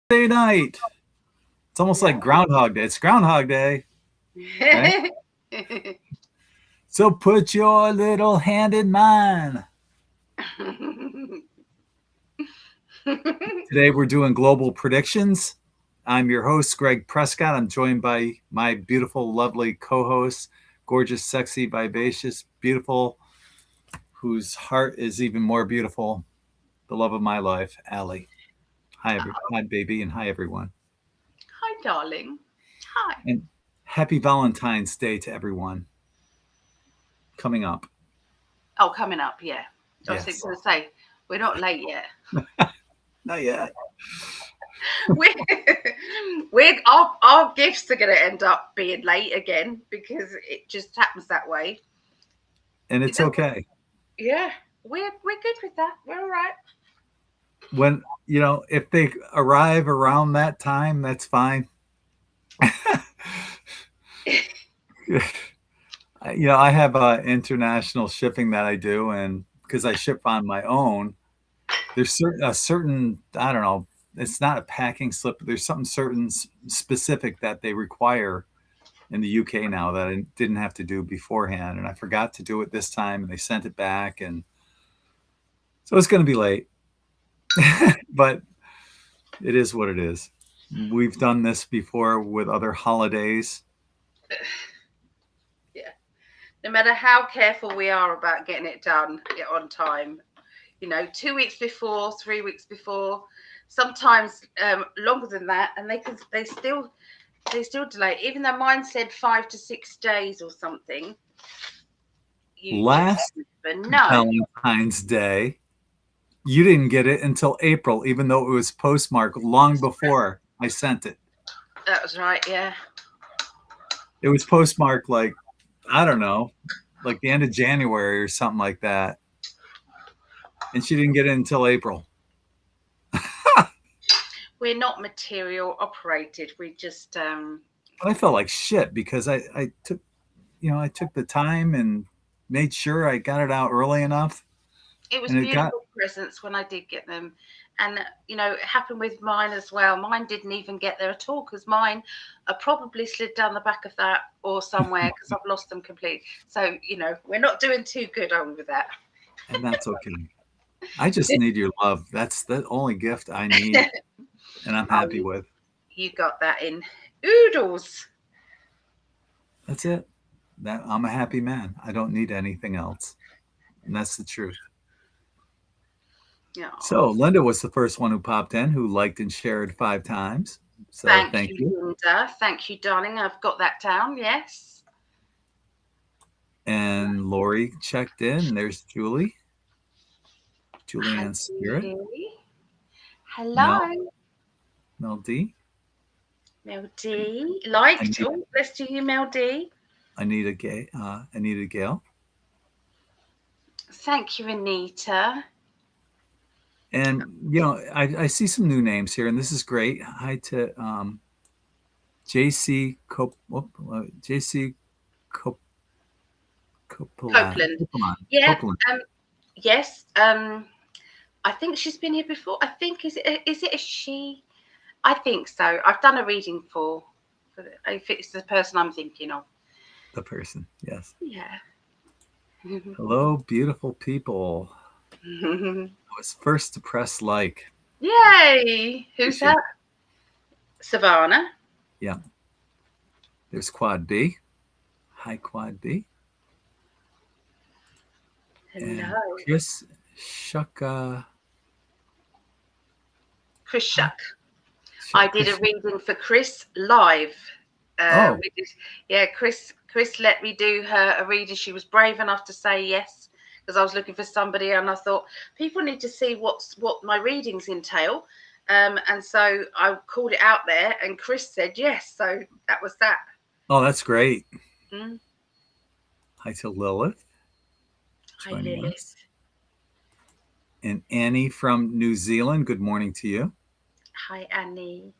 Day night. It's almost like Groundhog Day. It's Groundhog Day, right? So put your little hand in mine. Today we're doing global predictions. I'm your host, Gregg Prescott. I'm joined by my beautiful, lovely co-host, gorgeous, sexy, vivacious, beautiful, whose heart is even more beautiful, the love of my life, Allie. Hi, baby, and hi, everyone. Hi, darling. Hi. And happy Valentine's Day to everyone. Coming up. Oh, coming up, yeah. I was Yes. going to say, we're not late yet. Not yet. Our gifts are going to end up being late again because it just happens that way. And it's okay. Yeah, we're good with that. We're all right. When, if they arrive around that time, that's fine. I have international shipping that I do, and because I ship on my own, there's a certain, I don't know, it's not a packing slip, but there's something certain specific that they require in the UK now that I didn't have to do beforehand, and I forgot to do it this time, and they sent it back, and so it's going to be late, but it is what it is. We've done this before with other holidays. Yeah. No matter how careful we are about getting it done on time, 2 weeks before, 3 weeks before, sometimes longer than that, and they still delay. Even though mine said 5 to 6 days or something. Last Valentine's Day, you didn't get it until April, even though it was postmarked long before I sent it. That was right, yeah. It was postmarked like, I don't know, like the end of January or something like that. And she didn't get it until April. We're not material operated. We just I felt like shit because I took the time and made sure I got it out early enough. It was beautiful presents when I did get them. And, it happened with mine as well. Mine didn't even get there at all because mine are probably slid down the back of that or somewhere because I've lost them completely. So, we're not doing too good on with that. And that's okay. I just need your love. That's the only gift I need. And I'm happy with. You got that in oodles. That's it. I'm a happy man. I don't need anything else. And that's the truth. Yeah. So Linda was the first one who popped in, who liked and shared 5 times. So thank you, Linda. Thank you, darling. I've got that down. Yes. And Lori checked in. There's Julie. Julianne Spirit. Hello. Mel D. Mel D. Liked. Oh, let's do you, Mel D. Anita Gale. Thank you, Anita. And, I see some new names here, and this is great. Hi to JC Copeland. Yeah. Copeland. Yes. I think she's been here before. I think is it a she? I think so. I've done a reading for if it's the person I'm thinking of. The person, yes. Yeah. Hello, beautiful people. I was first to press like. Yay! Who's that? Savannah. Yeah. There's Quad B. Hi, Quad B. Hello. And Chris Shuck. Chris Shuck. I did a reading for Chris live. Chris let me do her a reading. She was brave enough to say yes because I was looking for somebody, and I thought people need to see what my readings entail. And so I called it out there, and Chris said yes. So that was that. Oh, that's great. Hi to Lilith. Hi, Lilith. And Annie from New Zealand. Good morning to you. Hi, Annie.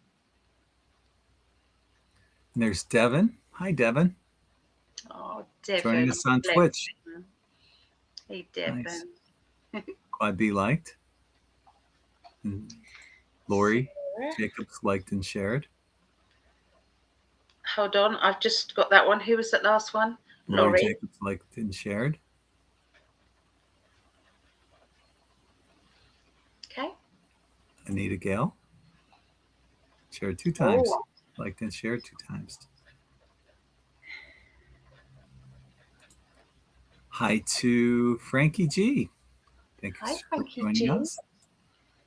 And there's Devin. Hi, Devin. Oh, Devin. Joining us on Twitch. Hey, Devin. Nice. Quad B liked. And Lori Jacobs liked and shared. Hold on, I've just got that one. Who was that last one? Lori Laurie. Jacobs liked and shared. Okay. Anita Gale shared 2 times. Oh. Liked and shared 2 times. Hi to Frankie G. Thanks Hi, for Frankie joining G. us.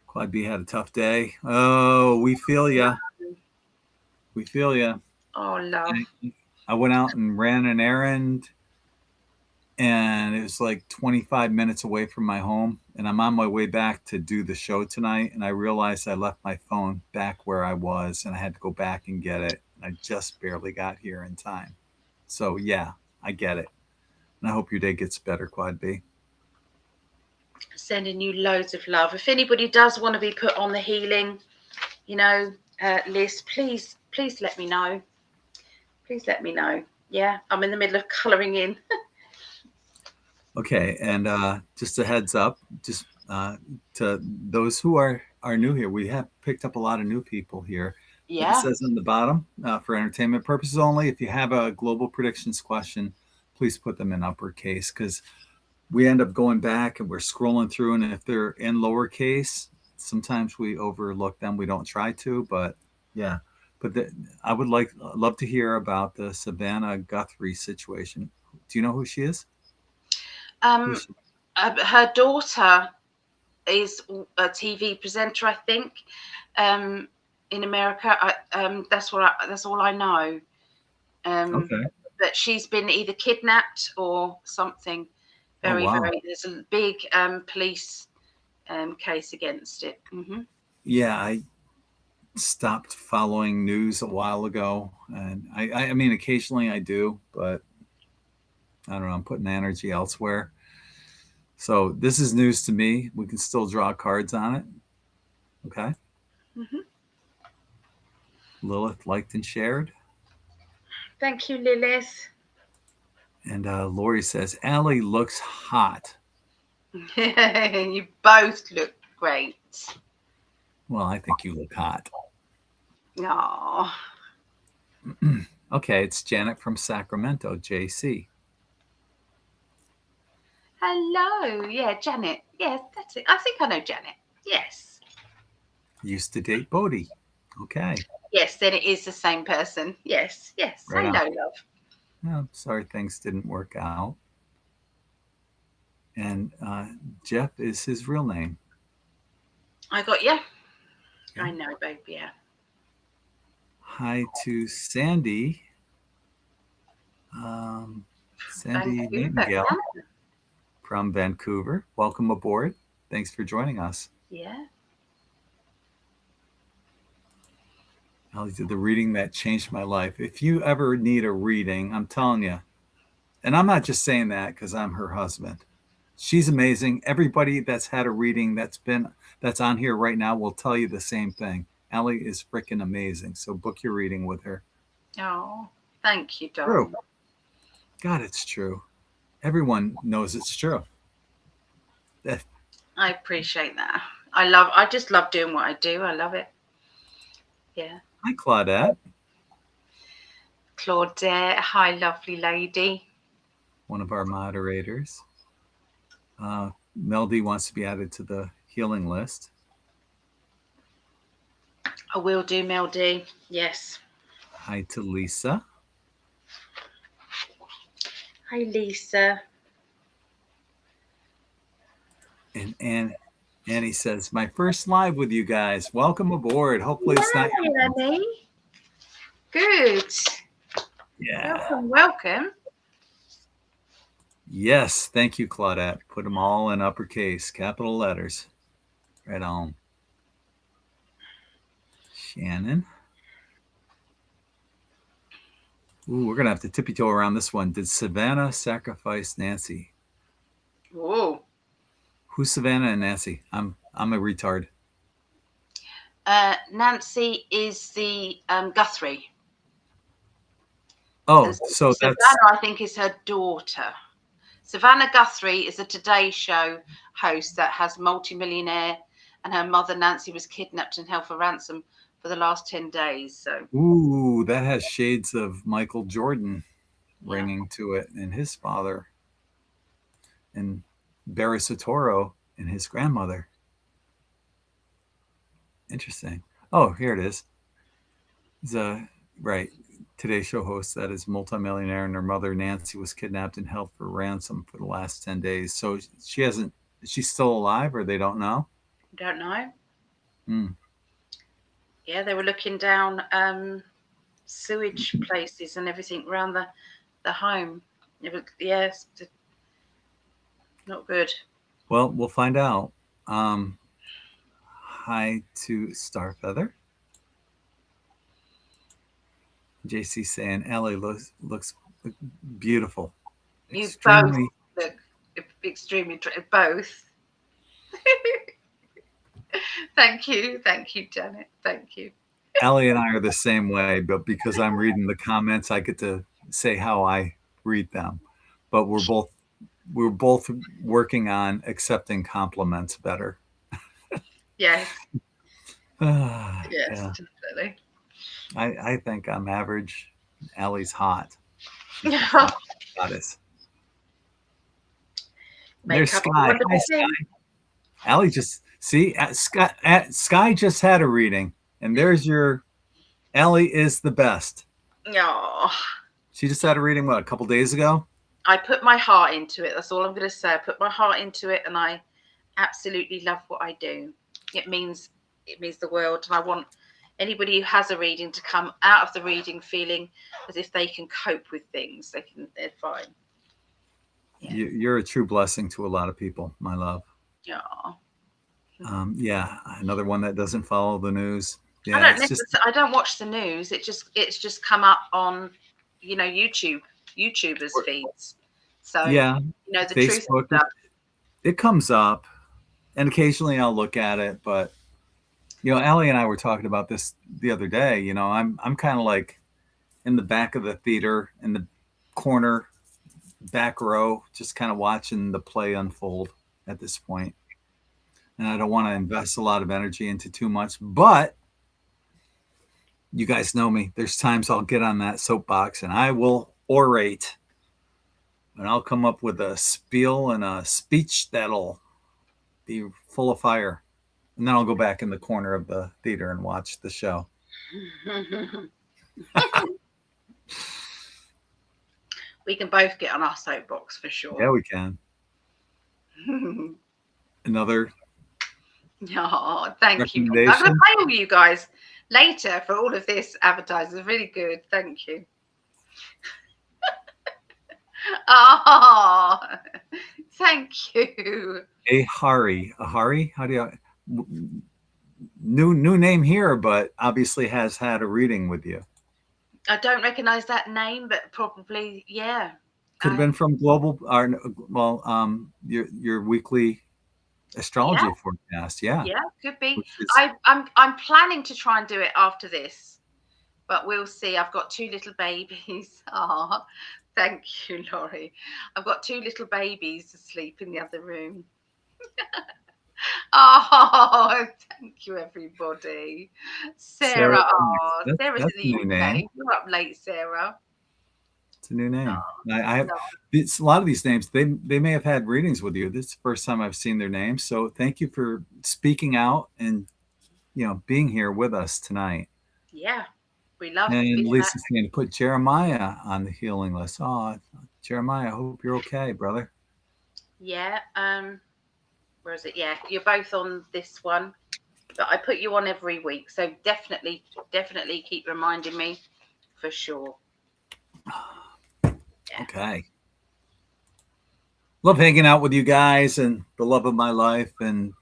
Quad B had a tough day. Oh, we feel ya. We feel ya. Oh, love. I went out and ran an errand, and it was like 25 minutes away from my home. And I'm on my way back to do the show tonight. And I realized I left my phone back where I was, and I had to go back and get it. I just barely got here in time. So, yeah, I get it. And I hope your day gets better, Quad B. Sending you loads of love. If anybody does want to be put on the healing, list, please let me know. Please let me know. Yeah, I'm in the middle of colouring in. Okay, and just a heads up, just to those who are new here, we have picked up a lot of new people here. Yeah. It says on the bottom, for entertainment purposes only, if you have a global predictions question, please put them in uppercase, because we end up going back and we're scrolling through, and if they're in lowercase, sometimes we overlook them. We don't try to, but yeah. But I would love to hear about the Savannah Guthrie situation. Do you know who she is? Her daughter is a TV presenter, I think, in America. That's all I know. Okay. But she's been either kidnapped or something. Very. There's a big police case against it. Mm-hmm. Yeah, I stopped following news a while ago, and I mean, occasionally I do, but I don't know. I'm putting energy elsewhere. So this is news to me. We can still draw cards on it. Okay. Mm-hmm. Lilith liked and shared. Thank you, Lilith. And Lori says, Allie looks hot. You both look great. Well, I think you look hot. Aww. Okay, it's Janet from Sacramento, JC. Hello. Yeah, Janet. Yes, that's it. I think I know Janet. Yes. Used to date Bodie. Okay. Yes, then it is the same person. Yes. Right Hello, on. love. Oh, sorry things didn't work out. And Jeff is his real name. I got you. Yeah. I know, babe. Yeah. Hi to Sandy. Sandy Nightingale from Vancouver. Welcome aboard. Thanks for joining us. Yeah. I did the reading that changed my life. If you ever need a reading, I'm telling you, and I'm not just saying that because I'm her husband. She's amazing. Everybody that's had a reading that's on here right now will tell you the same thing. Allie is freaking amazing. So book your reading with her. Oh, thank you, darling. True. God, it's true. Everyone knows it's true. I appreciate that. I just love doing what I do. I love it. Yeah. Hi, Claudette. Claudette. Hi, lovely lady. One of our moderators. Mel D wants to be added to the healing list. I will do, Mel D. Yes. Hi to Lisa. Hi, Lisa. And Annie says, my first live with you guys. Welcome aboard. Hopefully it's not Annie. Good. Yeah. Welcome. Yes. Thank you, Claudette. Put them all in uppercase, capital letters. Right on. Shannon. Ooh, we're going to have to tippy-toe around this one. Did Savannah sacrifice Nancy? Whoa. Who's Savannah and Nancy? I'm a retard. Nancy is the Guthrie. Oh, so Savannah, I think, is her daughter. Savannah Guthrie is a Today Show host that has multimillionaire, and her mother Nancy was kidnapped and held for ransom for the last 10 days. So, Ooh, that has shades of Michael Jordan yeah. ringing to it, and his father, and Barry Soetoro and his grandmother. Interesting. Oh, here it is. He's a right Today Show host that is multimillionaire, and her mother Nancy was kidnapped and held for ransom for the last 10 days. So she hasn't. Is she still alive, or they don't know? Don't know. Hmm. Yeah, they were looking down sewage places and everything around the home. It was, yes, not good. Well, we'll find out. Um, Hi to Starfeather. JC saying Ellie looks beautiful, You both extremely. look extremely both. Thank you, Janet. Thank you. Ellie and I are the same way, but because I'm reading the comments, I get to say how I read them. But we're both working on accepting compliments better. Yes, yes, Yeah, definitely. I think I'm average. Ellie's hot. She's the hot goddess. There's Makeup is a Sky. Hi, wonderful Sky. thing. Allie just see Sky just had a reading, and there's your Ellie is the best. Oh, She just had a reading a couple days ago. I put my heart into it. That's all I'm going to say. I put my heart into it, and I absolutely love what I do. It means the world, and I want anybody who has a reading to come out of the reading feeling as if they can cope with things. They're fine. Yeah. You're a true blessing to a lot of people, my love. Yeah. Yeah, another one that doesn't follow the news. Yeah, I don't watch the news. It's just come up on, YouTubers feeds. So yeah, the Facebook. truth. It comes up, and occasionally I'll look at it. But Allie and I were talking about this the other day. I'm kind of like in the back of the theater, in the corner, back row, just kind of watching the play unfold at this point. And I don't want to invest a lot of energy into too much, but you guys know me. There's times I'll get on that soapbox and I will orate, and I'll come up with a spiel and a speech that'll be full of fire. And then I'll go back in the corner of the theater and watch the show. We can both get on our soapbox for sure. Yeah, we can. Another. Oh, thank you. I'm going to pay all you guys later for all of this advertising. It's really good. Thank you. Oh, thank you. Ahari. How do you new name here, but obviously has had a reading with you. I don't recognize that name, but probably, yeah. Could have been from Global, your weekly astrology forecast. Yeah, could be. I'm planning to try and do it after this, but we'll see. I've got two little babies. Oh, thank you, Laurie. I've got two little babies asleep in the other room. Oh, thank you, everybody. Sarah. Sarah's in the UK. You're up late, Sarah. It's a new name. I have a lot of these names. They may have had readings with you. This is the first time I've seen their names. So thank you for speaking out and being here with us tonight. Yeah, we love. And Lisa's saying to put Jeremiah on the healing list. Oh, Jeremiah, I hope you're okay, brother. Yeah. Where is it? Yeah, you're both on this one, but I put you on every week. So definitely keep reminding me for sure. Okay. Love hanging out with you guys and the love of my life, and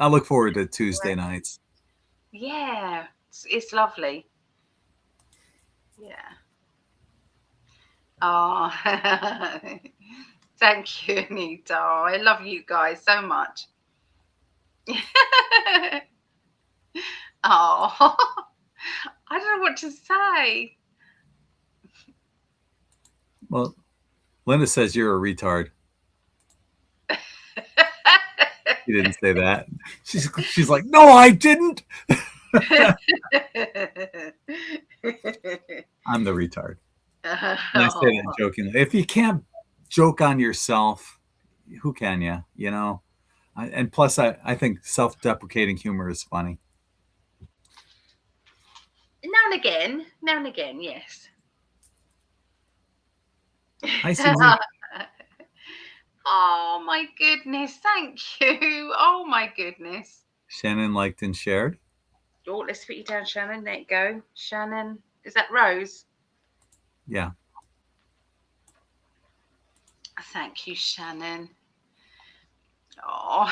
I look forward to Tuesday nights. Yeah, it's lovely. Yeah. Oh, thank you, Anita. I love you guys so much. Oh, I don't know what to say. Well, Linda says you're a retard. She didn't say that. She's like, no, I didn't. I'm the retard. And I say that jokingly. If you can't joke on yourself, who can you? You know? And plus, I think self-deprecating humor is funny. Now and again, yes. Hi, Susie. Oh my goodness, thank you. Oh my goodness. Shannon liked and shared. Oh, let's put you down, Shannon. There you go. Shannon. Is that Rose? Yeah. Thank you, Shannon. Oh,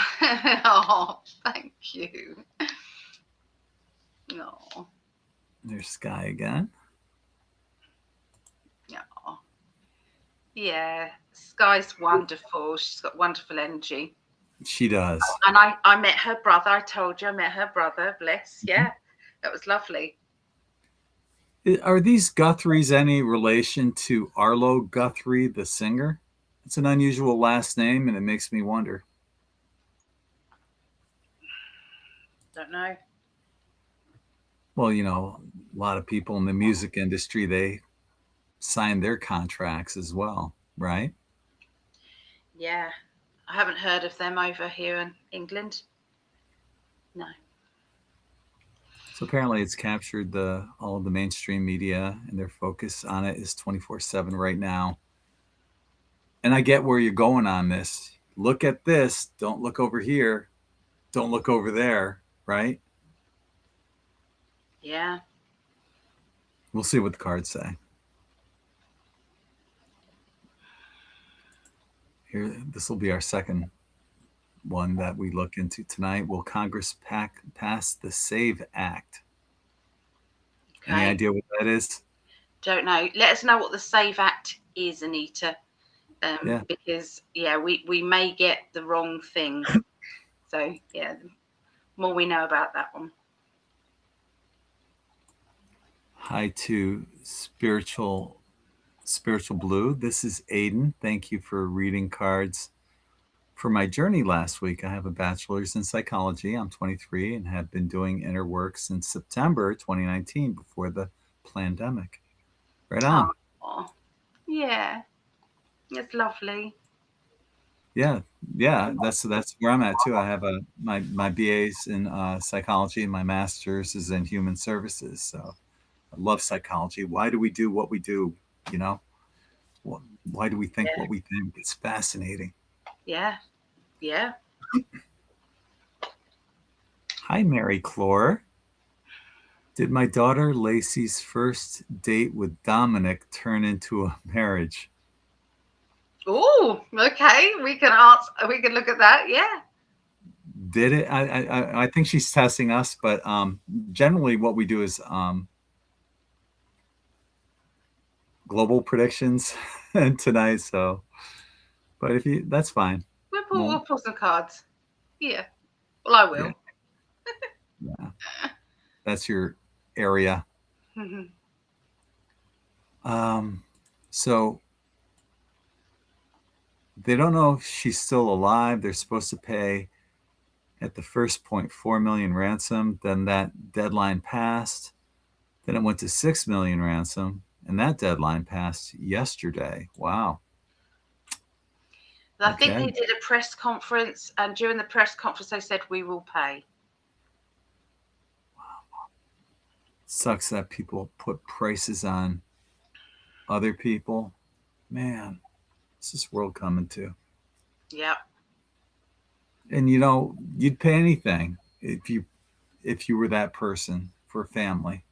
oh, thank you. Oh, There's Sky again. oh. Yeah, Sky's wonderful. She's got wonderful energy. She does. And I met her brother. I told you I met her brother. Bless. Yeah, that was lovely. Are these Guthries any relation to Arlo Guthrie, the singer? It's an unusual last name, and it makes me wonder. Don't know. Well, you know, a lot of people in the music industry, they sign their contracts as well, right? Yeah, I haven't heard of them over here in England. No. So apparently it's captured all of the mainstream media, and their focus on it is 24/7 right now. And I get where you're going on this. Look at this, don't look over here, don't look over there, right? Yeah. We'll see what the cards say. Here, this will be our second one that we look into tonight. Will Congress pass the SAVE Act? Okay. Any idea what that is? Don't know. Let us know what the SAVE Act is, Anita. Yeah. Because we may get the wrong thing. So yeah, the more we know about that one. Hi to Spiritual Blue. This is Aiden. Thank you for reading cards for my journey last week. I have a bachelor's in psychology. I'm 23 and have been doing inner work since September 2019, before the pandemic. Right on. Oh, yeah, it's lovely. Yeah, that's where I'm at too. I have my BA's in psychology, and my master's is in human services. So I love psychology. Why do we do what we do? You know, why do we think what we think? It's fascinating. Yeah. Hi, Mary Clore. Did my daughter Lacey's first date with Dominic turn into a marriage? Oh, okay. We can answer. We can look at that. Yeah. Did it? I think she's testing us, but generally what we do is global predictions tonight. So, but if you, that's fine. We'll pull some cards. Yeah. Well, I will. Yeah. That's your area. So they don't know if she's still alive. They're supposed to pay at the first point 4 million ransom. Then that deadline passed. Then it went to 6 million ransom, and that deadline passed yesterday. Wow. I think they did a press conference, and during the press conference, they said, "We will pay." Wow. Sucks that people put prices on other people. Man, what's this world coming to? Yep. And you know, you'd pay anything if you were that person for a family.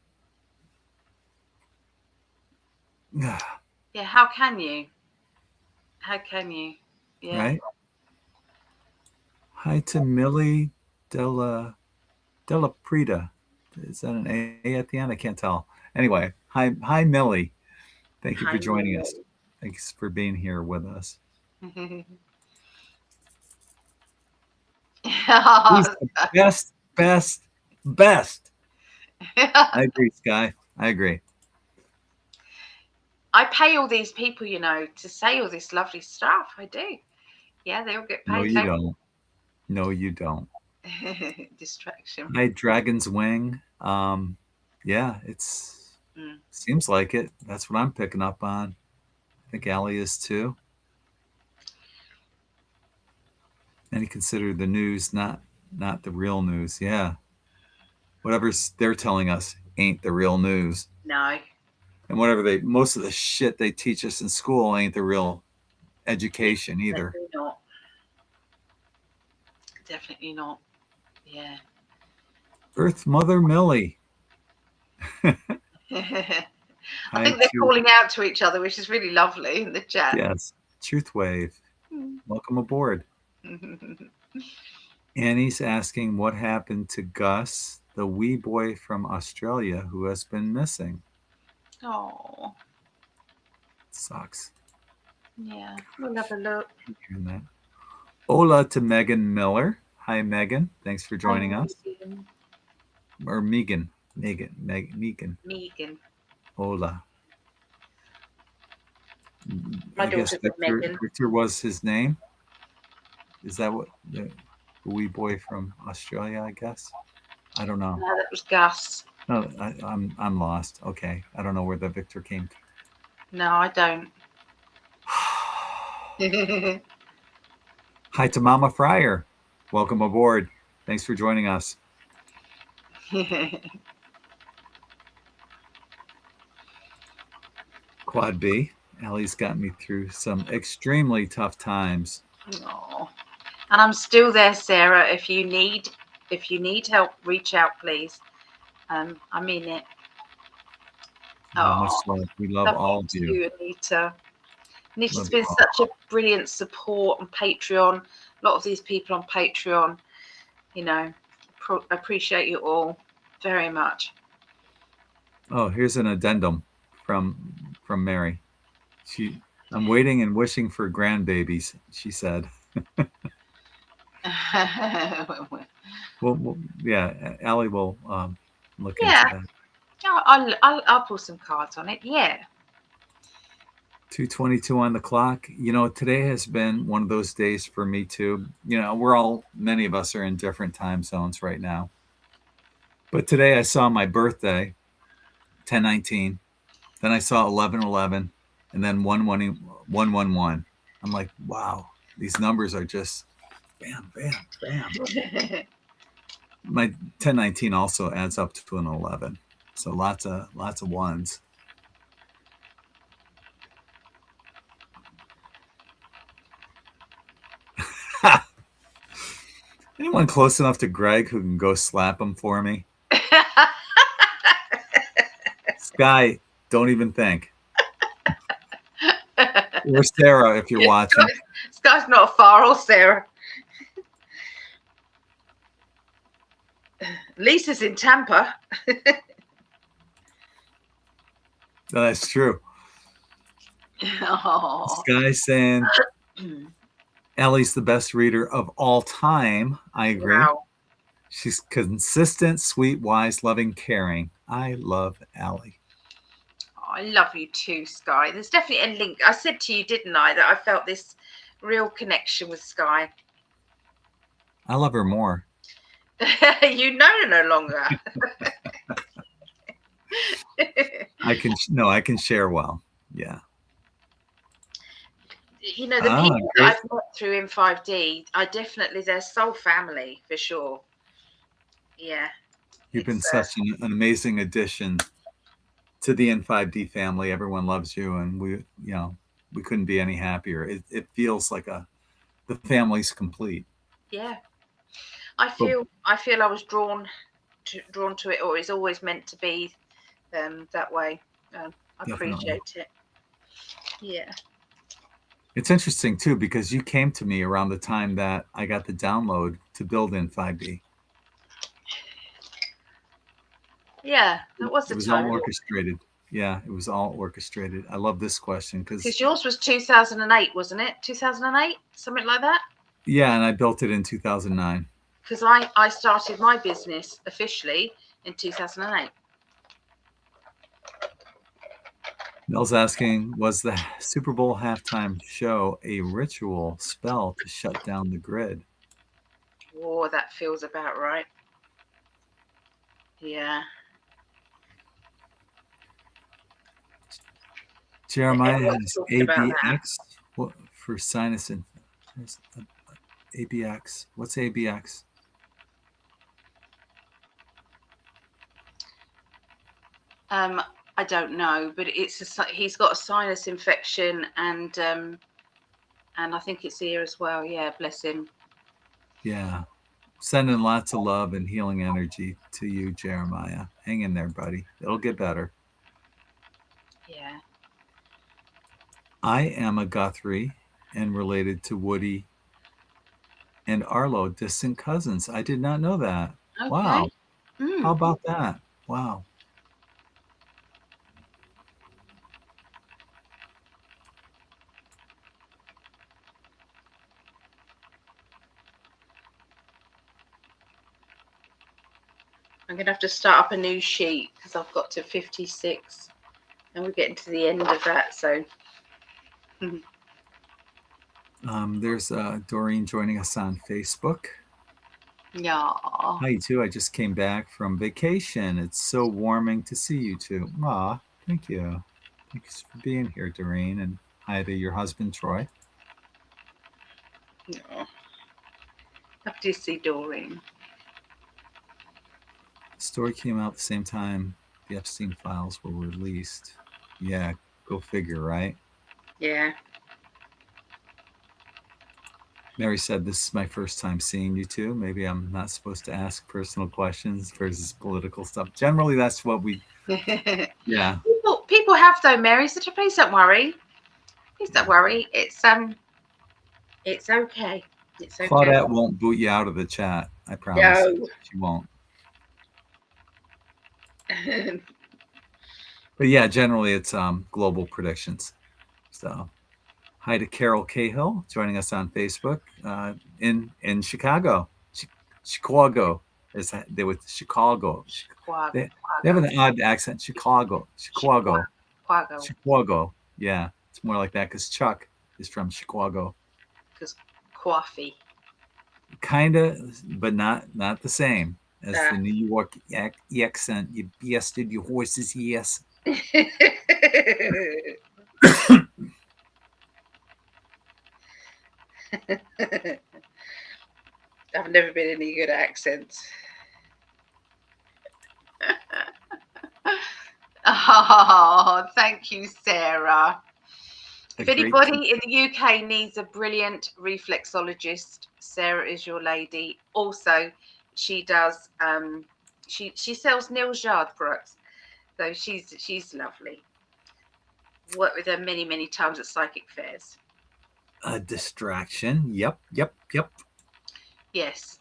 Yeah. How can you? How can you? Yeah. Right. Hi to Millie Della Prida. Is that an A at the end? I can't tell. Anyway, hi Millie. Thank you for joining us. Thanks for being here with us. Best. I agree, Sky. I agree. I pay all these people, you know, to say all this lovely stuff. I do. Yeah, they all get paid. No, you don't. No, you don't. Distraction. Hi, Dragon's Wing. Yeah, seems like it. That's what I'm picking up on. I think Allie is too. And he considered the news not the real news. Yeah, whatever they're telling us ain't the real news. No. And most of the shit they teach us in school ain't the real education either. Definitely not. Definitely not. Yeah. Earth Mother Millie. I think they're calling out to each other, which is really lovely in the chat. Yes. Truth Wave. Welcome aboard. Annie's asking what happened to Gus, the wee boy from Australia who has been missing. Oh. Sucks. Yeah. We'll have a look. Hearing that. Hola to Megan Miller. Hi, Megan. Thanks for joining us. Or Megan. Megan. Hola. My I guess daughter's Megan. Victor was his name. Is that what the wee boy from Australia? I guess. I don't know. No, that was Gus. No, I'm lost. Okay, I don't know where the Victor came to. No, I don't. Hi to Mama Fryer. Welcome aboard. Thanks for joining us. Quad B. Allie's got me through some extremely tough times. Oh. And I'm still there, Sarah. If you need help, reach out, please. I mean it. Much love. We love all of you. Anita. Anita's been such a brilliant support on Patreon. A lot of these people on Patreon, appreciate you all very much. Oh, here's an addendum from Mary. I'm waiting and wishing for grandbabies, she said. well, yeah, Allie will look into that. I'll pull some cards on it. Yeah. 2:22 on the clock. Today has been one of those days for me too. Many of us are in different time zones right now. But today I saw my birthday, 10/19. Then I saw 11/11, and then 111. I'm like, wow, these numbers are just bam, bam, bam. My 10/19 also adds up to an 11, so lots of ones. Anyone close enough to Gregg who can go slap him for me? Sky, don't even think. Or Sarah, if you're watching. Sky's not far off, Sarah. Lisa's in Tampa. No, that's true. Oh. Sky's saying Allie's the best reader of all time. I agree. Wow. She's consistent, sweet, wise, loving, caring. I love Allie. Oh, I love you too, Sky. There's definitely a link. I said to you, didn't I, that I felt this real connection with Sky. I love her more. You know her no longer. I can share well. Yeah. The people that I've met through In5d, they're soul family for sure. Yeah. You've been such an amazing addition to the In5d family. Everyone loves you, and we couldn't be any happier. It feels like the family's complete. Yeah. I feel I was drawn to it, or it's always meant to be that way. I appreciate it. Yeah. It's interesting too, because you came to me around the time that I got the download to build In5d. Yeah, that was the time. It was all orchestrated. Yeah, it was all orchestrated. I love this question because yours was 2008, wasn't it? 2008, something like that. Yeah, and I built it in 2009. Because I started my business officially in 2008. Mel's asking, was the Super Bowl halftime show a ritual spell to shut down the grid? Oh, 4, that feels about right. Yeah. Jeremiah Everyone's has talking about that. ABX. What for sinus and ABX? What's ABX? I don't know, but he's got a sinus infection, and I think it's here as well. Yeah, bless him. Yeah. Sending lots of love and healing energy to you, Jeremiah. Hang in there, buddy. It'll get better. Yeah. I am a Guthrie and related to Woody and Arlo, distant cousins. I did not know that. Okay. Wow. How about that? Wow. I'm going to have to start up a new sheet because I've got to 56 and we're getting to the end of that. So There's Doreen joining us on Facebook. yeah. Hi, too. I just came back from vacation. It's so warming to see you two. Aw, thank you. Thanks for being here, Doreen. And hi to your husband, Troy. No. Have to see Doreen. The story came out at the same time the Epstein files were released. Yeah, go figure, right? Yeah. Mary said, "This is my first time seeing you two. Maybe I'm not supposed to ask personal questions versus political stuff." Generally, that's what we. Yeah. People have though, Mary. So please don't worry. Please don't worry. It's okay. It's okay. Claudette won't boot you out of the chat. I promise. No. She won't. But yeah, generally it's global predictions. So hi to Carol Cahill joining us on Facebook in Chicago. Chicago is they with Chicago. They have an odd accent. Chicago. Yeah, it's more like that because Chuck is from Chicago. Because coffee. Kinda, but not the same as the New York accent. You bested your horses, yes. I've never been any good accents. Oh, thank you, Sarah. If anybody in the UK needs a brilliant reflexologist, Sarah is your lady. Also, she does she sells nail yard products. So she's lovely. Worked with her many times at psychic fairs. A distraction. Yep. Yes.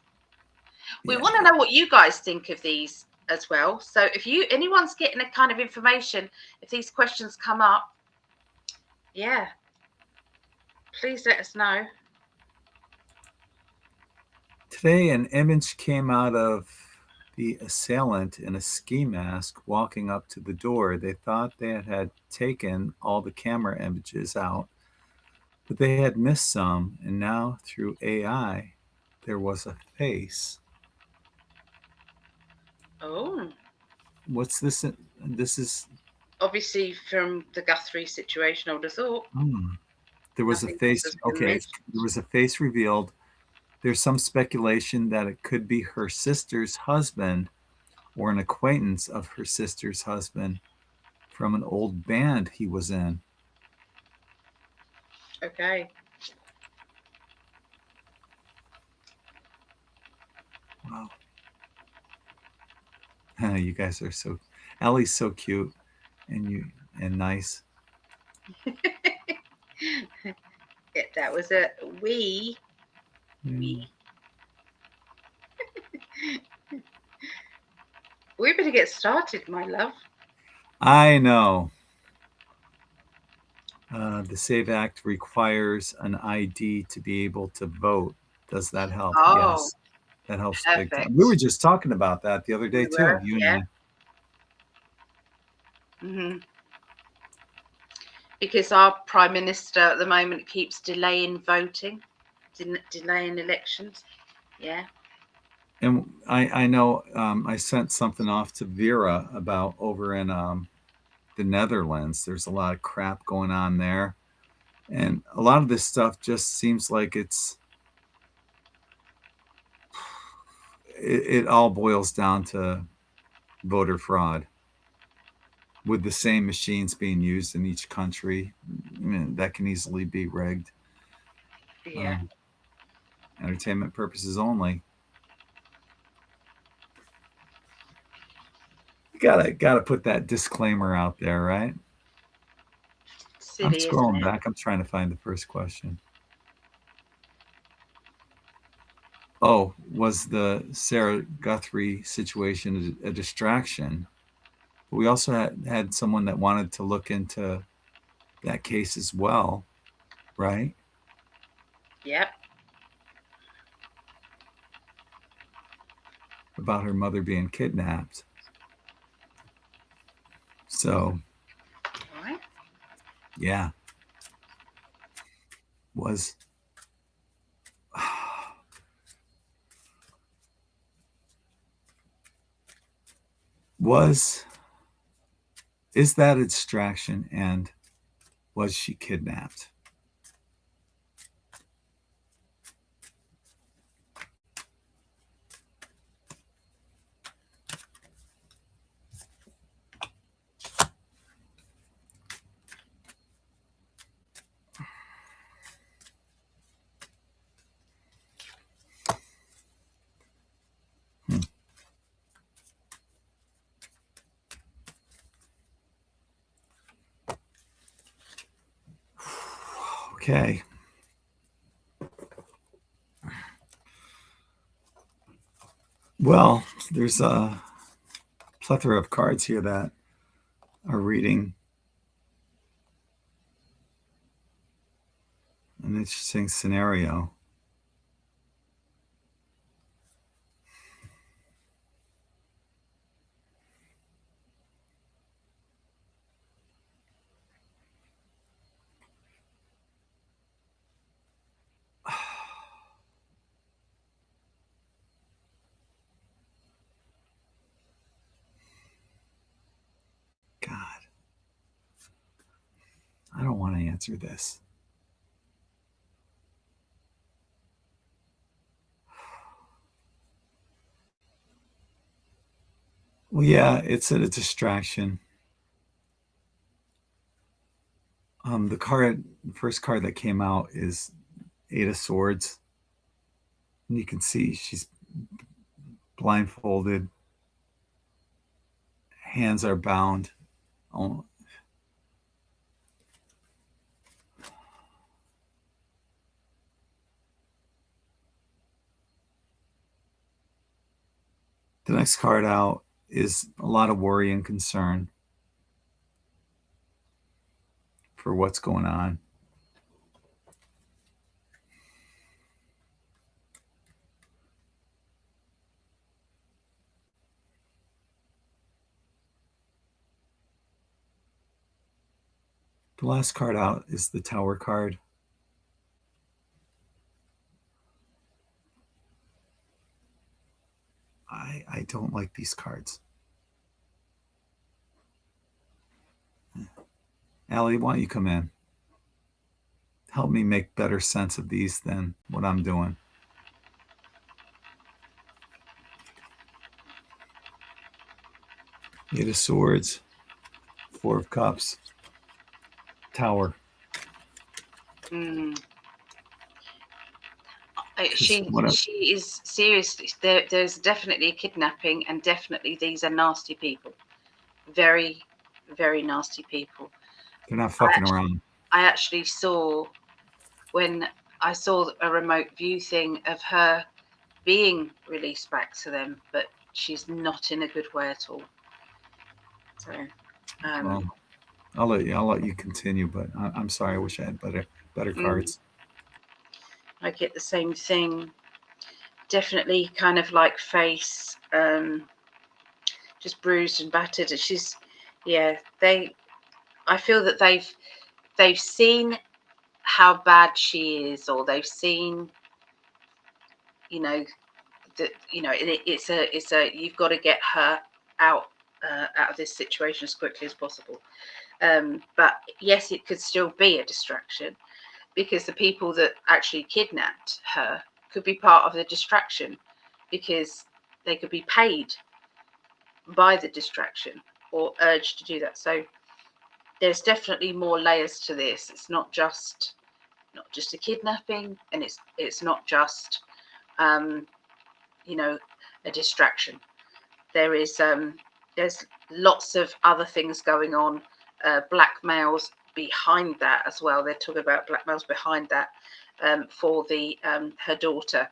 We want to know what you guys think of these as well. So if anyone's getting a kind of information, if these questions come up, yeah, please let us know. Today, an image came out of the assailant in a ski mask walking up to the door. They thought they had taken all the camera images out, but they had missed some, and now through AI, there was a face. Oh. What's this? This is obviously from the Guthrie situation, I would have thought. There was a face. Okay, there was a face revealed. There's some speculation that it could be her sister's husband or an acquaintance of her sister's husband from an old band he was in. Okay. Wow. You guys are so. Allie's so cute, and nice. Yeah, that was a we. We better get started, my love. I know. The SAVE Act requires an ID to be able to vote. Does that help? Oh, yes. That helps big time. We were just talking about that the other day too. You and I. Mm-hmm. Because our Prime Minister at the moment keeps delaying voting, delaying elections. Yeah. And I know I sent something off to Vera about over in the Netherlands. There's a lot of crap going on there. And a lot of this stuff just seems like it all boils down to voter fraud with the same machines being used in each country. I mean, that can easily be rigged. Yeah. Entertainment purposes only. You gotta put that disclaimer out there, right? I'm Silly, isn't scrolling it? back. I'm trying to find the first question. Oh, was the Sarah Guthrie situation a distraction? But we also had someone that wanted to look into that case as well, right? Yep. About her mother being kidnapped. So, All right. yeah, was was is that a distraction, and was she kidnapped? Hmm. Okay. Well, there's a plethora of cards here that are reading an interesting scenario. God, I don't want to answer this. Well, yeah, it's a distraction. The first card that came out is Eight of Swords. And you can see she's blindfolded, hands are bound. Oh, the next card out is a lot of worry and concern for what's going on. The last card out is the Tower card. I don't like these cards. Allie, why don't you come in? Help me make better sense of these than what I'm doing. Eight of Swords, Four of Cups, Tower. Mm. Because She is seriously. There's definitely a kidnapping, and definitely these are nasty people. Very, very nasty people. they're not fucking around. I actually saw when I saw a remote view thing of her being released back to them, but she's not in a good way at all. So, Well, I'll let you continue, but I'm sorry. I wish I had better cards. I get the same thing. Definitely kind of like face, just bruised and battered. And she's, yeah, I feel that they've seen how bad she is, or they've seen, you know, that it's a you've got to get her out of this situation as quickly as possible. But yes, it could still be a distraction, because the people that actually kidnapped her could be part of the distraction, because they could be paid by the distraction or urged to do that. So there's definitely more layers to this. It's not just a kidnapping, and it's not just a distraction. There's lots of other things going on, blackmails behind that as well. They're talking about blackmails behind that, for her daughter,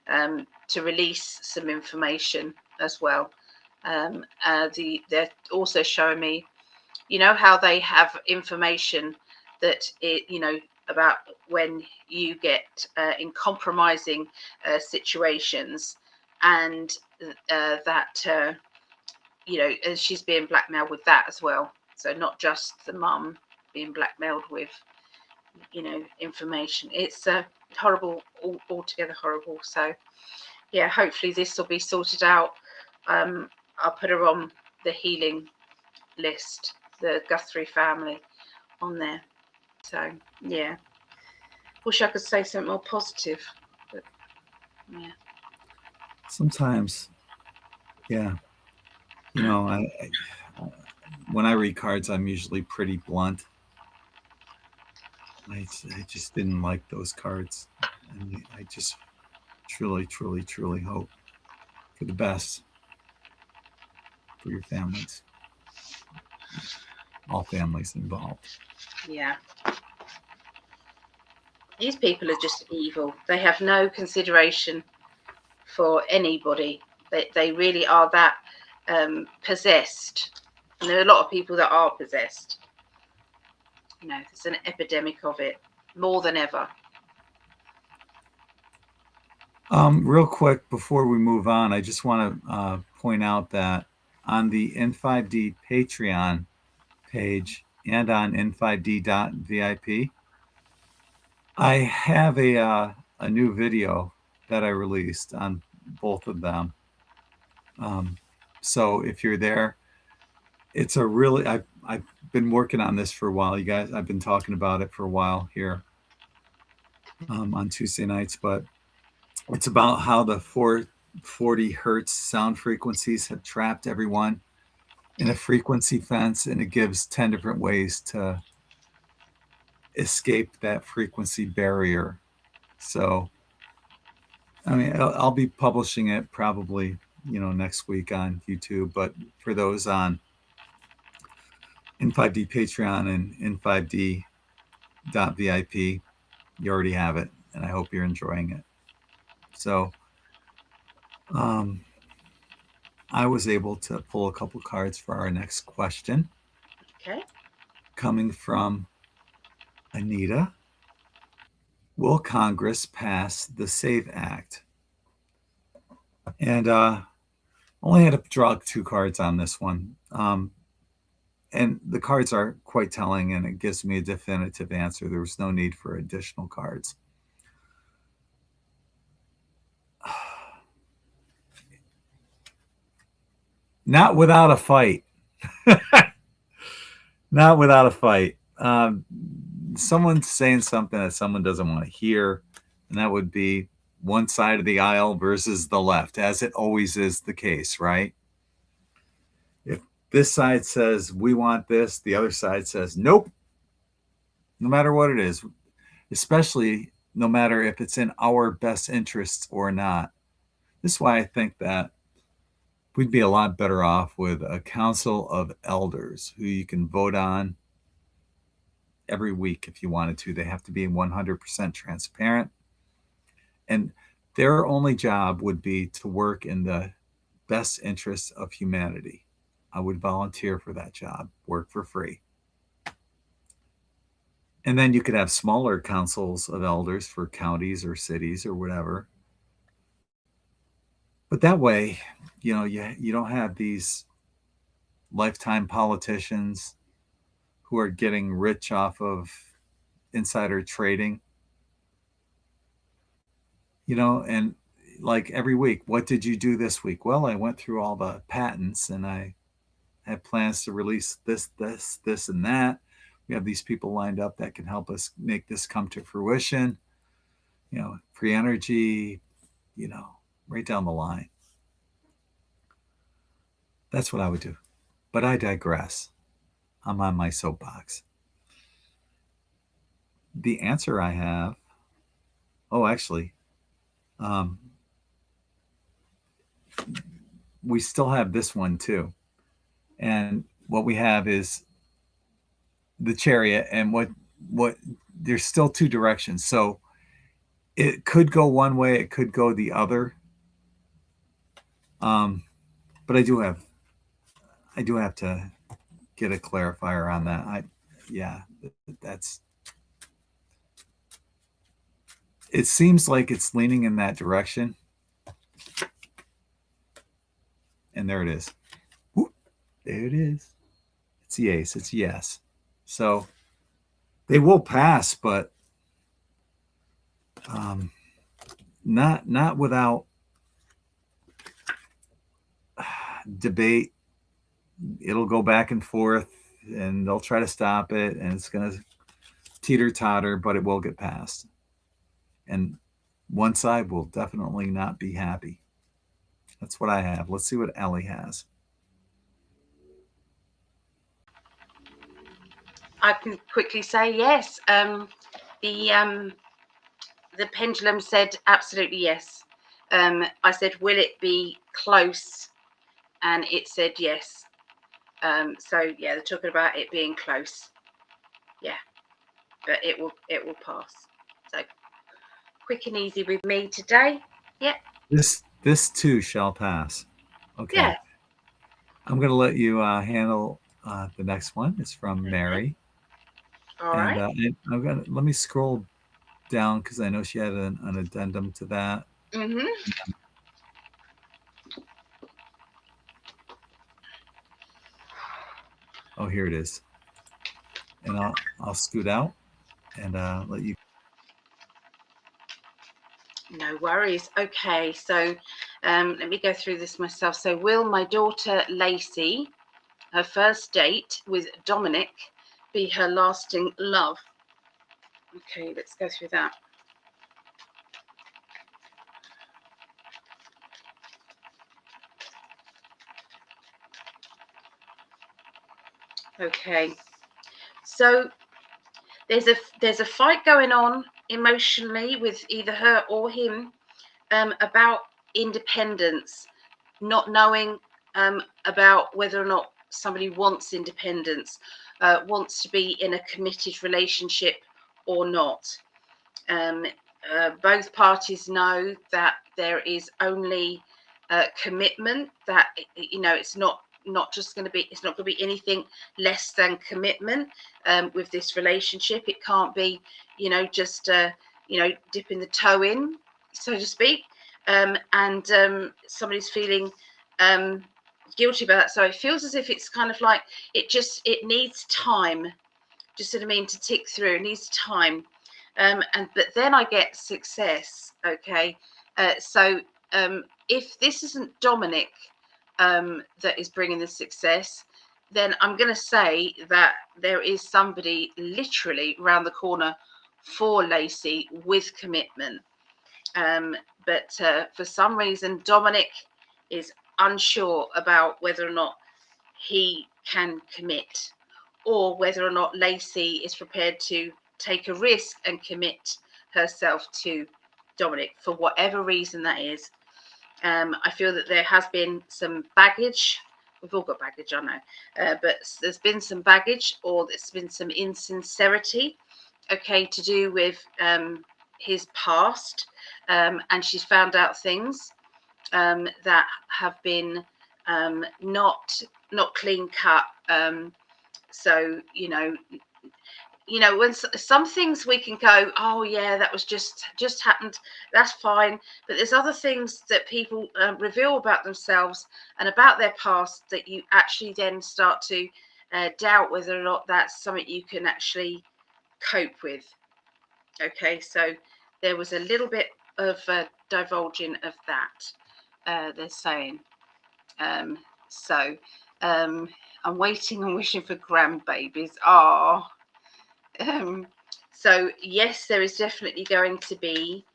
to release some information as well. They're also showing me, how they have information that about when you get in compromising situations, and that and she's being blackmailed with that as well. So not just the mum being blackmailed with information. It's horrible, altogether horrible. So yeah, hopefully this will be sorted out. I'll put her on the healing list, the Guthrie family on there. So yeah, wish I could say something more positive, but yeah. Sometimes, yeah. When I read cards, I'm usually pretty blunt. I just didn't like those cards, and I just truly, truly, truly hope for the best for your families, all families involved. Yeah. These people are just evil. They have no consideration for anybody. They really are that possessed. And there are a lot of people that are possessed. There's an epidemic of it, more than ever. Real quick before we move on, I just want to point out that on the In5d Patreon page and on in5d.vip, I have a new video that I released on both of them. So if you're there, it's a really I've been working on this for a while, you guys. I've been talking about it for a while here on Tuesday nights, but it's about how the 440 hertz sound frequencies have trapped everyone in a frequency fence, and it gives 10 different ways to escape that frequency barrier. So, I mean, I'll be publishing it probably, next week on YouTube, but for those on In5d Patreon and In5d.vip, you already have it, and I hope you're enjoying it. So, I was able to pull a couple cards for our next question. Okay. Coming from Anita. Will Congress pass the SAVE Act? And only had to draw 2 cards on this one. And the cards are quite telling, and it gives me a definitive answer. There was no need for additional cards. Not without a fight. Not without a fight. Someone's saying something that someone doesn't want to hear, and that would be one side of the aisle versus the left, as it always is the case, right? If this side says we want this, the other side says nope, no matter what it is, especially no matter if it's in our best interests or not. This is why I think that we'd be a lot better off with a council of elders who you can vote on every week if you wanted to. They have to be 100% transparent. And their only job would be to work in the best interests of humanity. I would volunteer for that job, work for free. And then you could have smaller councils of elders for counties or cities or whatever. But that way, you don't have these lifetime politicians who are getting rich off of insider trading. And like every week, what did you do this week? Well, I went through all the patents and I have plans to release this, and that. We have these people lined up that can help us make this come to fruition. Free energy, right down the line. That's what I would do. But I digress. I'm on my soapbox. The answer I have, actually, um, we still have this one too. And what we have is the chariot, and what there's still two directions. So it could go one way, it could go the other. But I do have to get a clarifier on that. Yeah, that's. It seems like it's leaning in that direction, and there it is. Whoop, there it is. It's the ace. It's yes. So they will pass, but not without debate. It'll go back and forth, and they'll try to stop it, and it's going to teeter totter, but it will get passed. And one side will definitely not be happy. That's what I have. Let's see what Ellie has. I can quickly say yes. The pendulum said absolutely yes. I said, will it be close? And it said yes. So yeah, they're talking about it being close. Yeah, but it will pass. So quick and easy with me today. Yeah. This too shall pass. Okay. Yeah. I'm going to let you handle the next one. It's from Mary. All right. And let me scroll down because I know she had an addendum to that. Mm-hmm. Oh, here it is. And I'll scoot out and let you. No worries. Okay, so let me go through this myself. So, will my daughter Lacey, her first date with Dominic, be her lasting love? Okay, let's go through that. Okay, so there's a fight going on emotionally with either her or him about independence, not knowing about whether or not somebody wants independence, wants to be in a committed relationship or not. Both parties know that there is only commitment, that it's not just going to be, it's not going to be anything less than commitment with this relationship. It can't be just dipping the toe in, so to speak, and somebody's feeling guilty about that. So it feels as if it's kind of like it needs time, just what I mean, to tick through. It needs time. But then I get success. Okay, so if this isn't Dominic that is bringing the success, then I'm going to say that there is somebody literally around the corner for Lacey with commitment. But for some reason, Dominic is unsure about whether or not he can commit, or whether or not Lacey is prepared to take a risk and commit herself to Dominic for whatever reason that is. I feel that there has been some baggage. We've all got baggage, I know, but there's been some baggage, or there's been some insincerity, okay, to do with his past, and she's found out things that have been not clean cut. So when some things we can go, oh yeah, that was just happened, that's fine. But there's other things that people reveal about themselves and about their past that you actually then start to doubt whether or not that's something you can actually cope with. Okay, so there was a little bit of divulging of that. They're saying. So I'm waiting and wishing for grandbabies. So yes, there is definitely going to be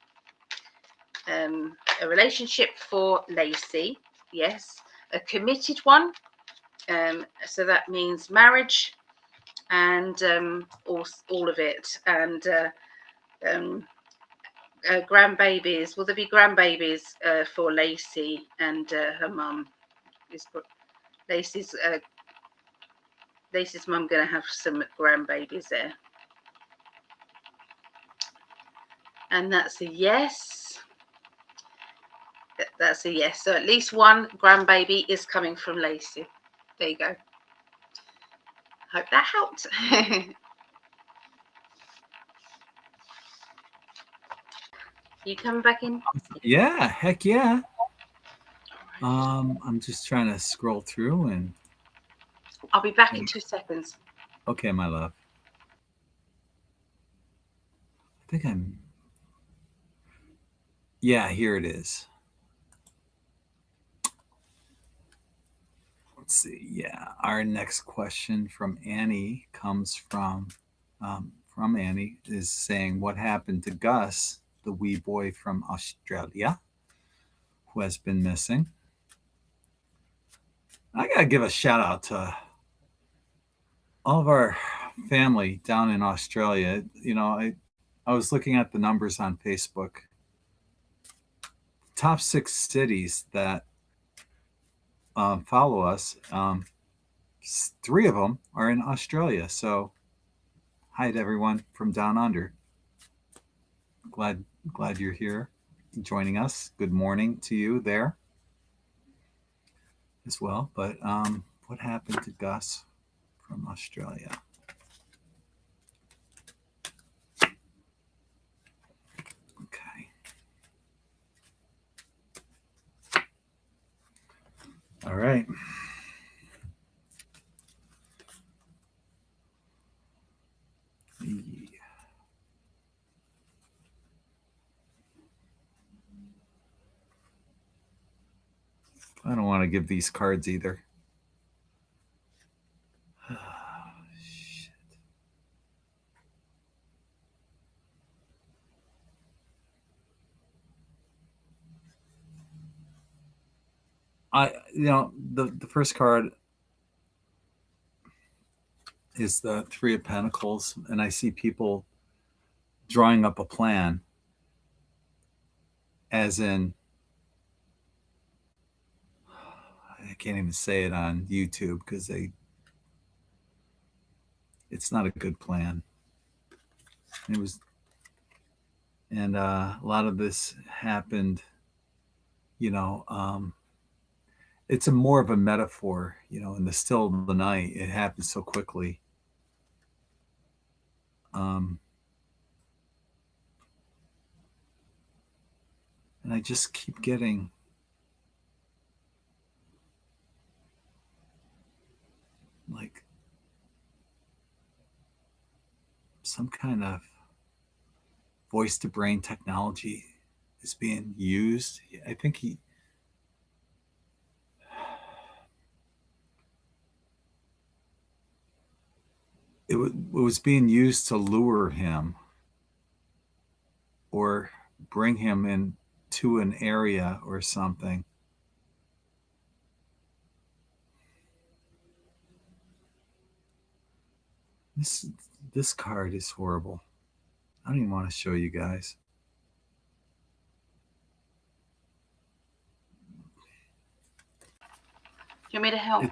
a relationship for Lacey. Yes, a committed one. So that means marriage and all of it, and grandbabies. Will there be grandbabies for Lacey and her mum? Lacey's mum going to have some grandbabies there, and that's a yes. That's a yes. So at least one grandbaby is coming from Lacey. There you go. Hope that helped. You coming back in? Yeah, heck yeah. I'm just trying to scroll through and I'll be back in 2 seconds. okay, my love. I think I'm. Yeah, here it is. Let's see. Yeah, our next question from Annie comes from Annie is saying, "What happened to Gus, the wee boy from Australia, who has been missing?" I gotta give a shout out to all of our family down in Australia. You know, I was looking at the numbers on Facebook. Top 6 cities that follow us, 3 of them are in Australia. So, hi to everyone from down under. Glad you're here, joining us. Good morning to you there as well. But what happened to Gus from Australia? Okay. All right. I don't want to give these cards either. Shit. The first card is the 3 of Pentacles, and I see people drawing up a plan, as in, I can't even say it on YouTube because it's not a good plan. It was, and a lot of this happened, it's more of a metaphor, in the still of the night. It happened so quickly. And I just keep getting like some kind of voice to brain technology is being used. I think it was being used to lure him or bring him into an area or something. This card is horrible. I don't even want to show you guys. Do you want me to help?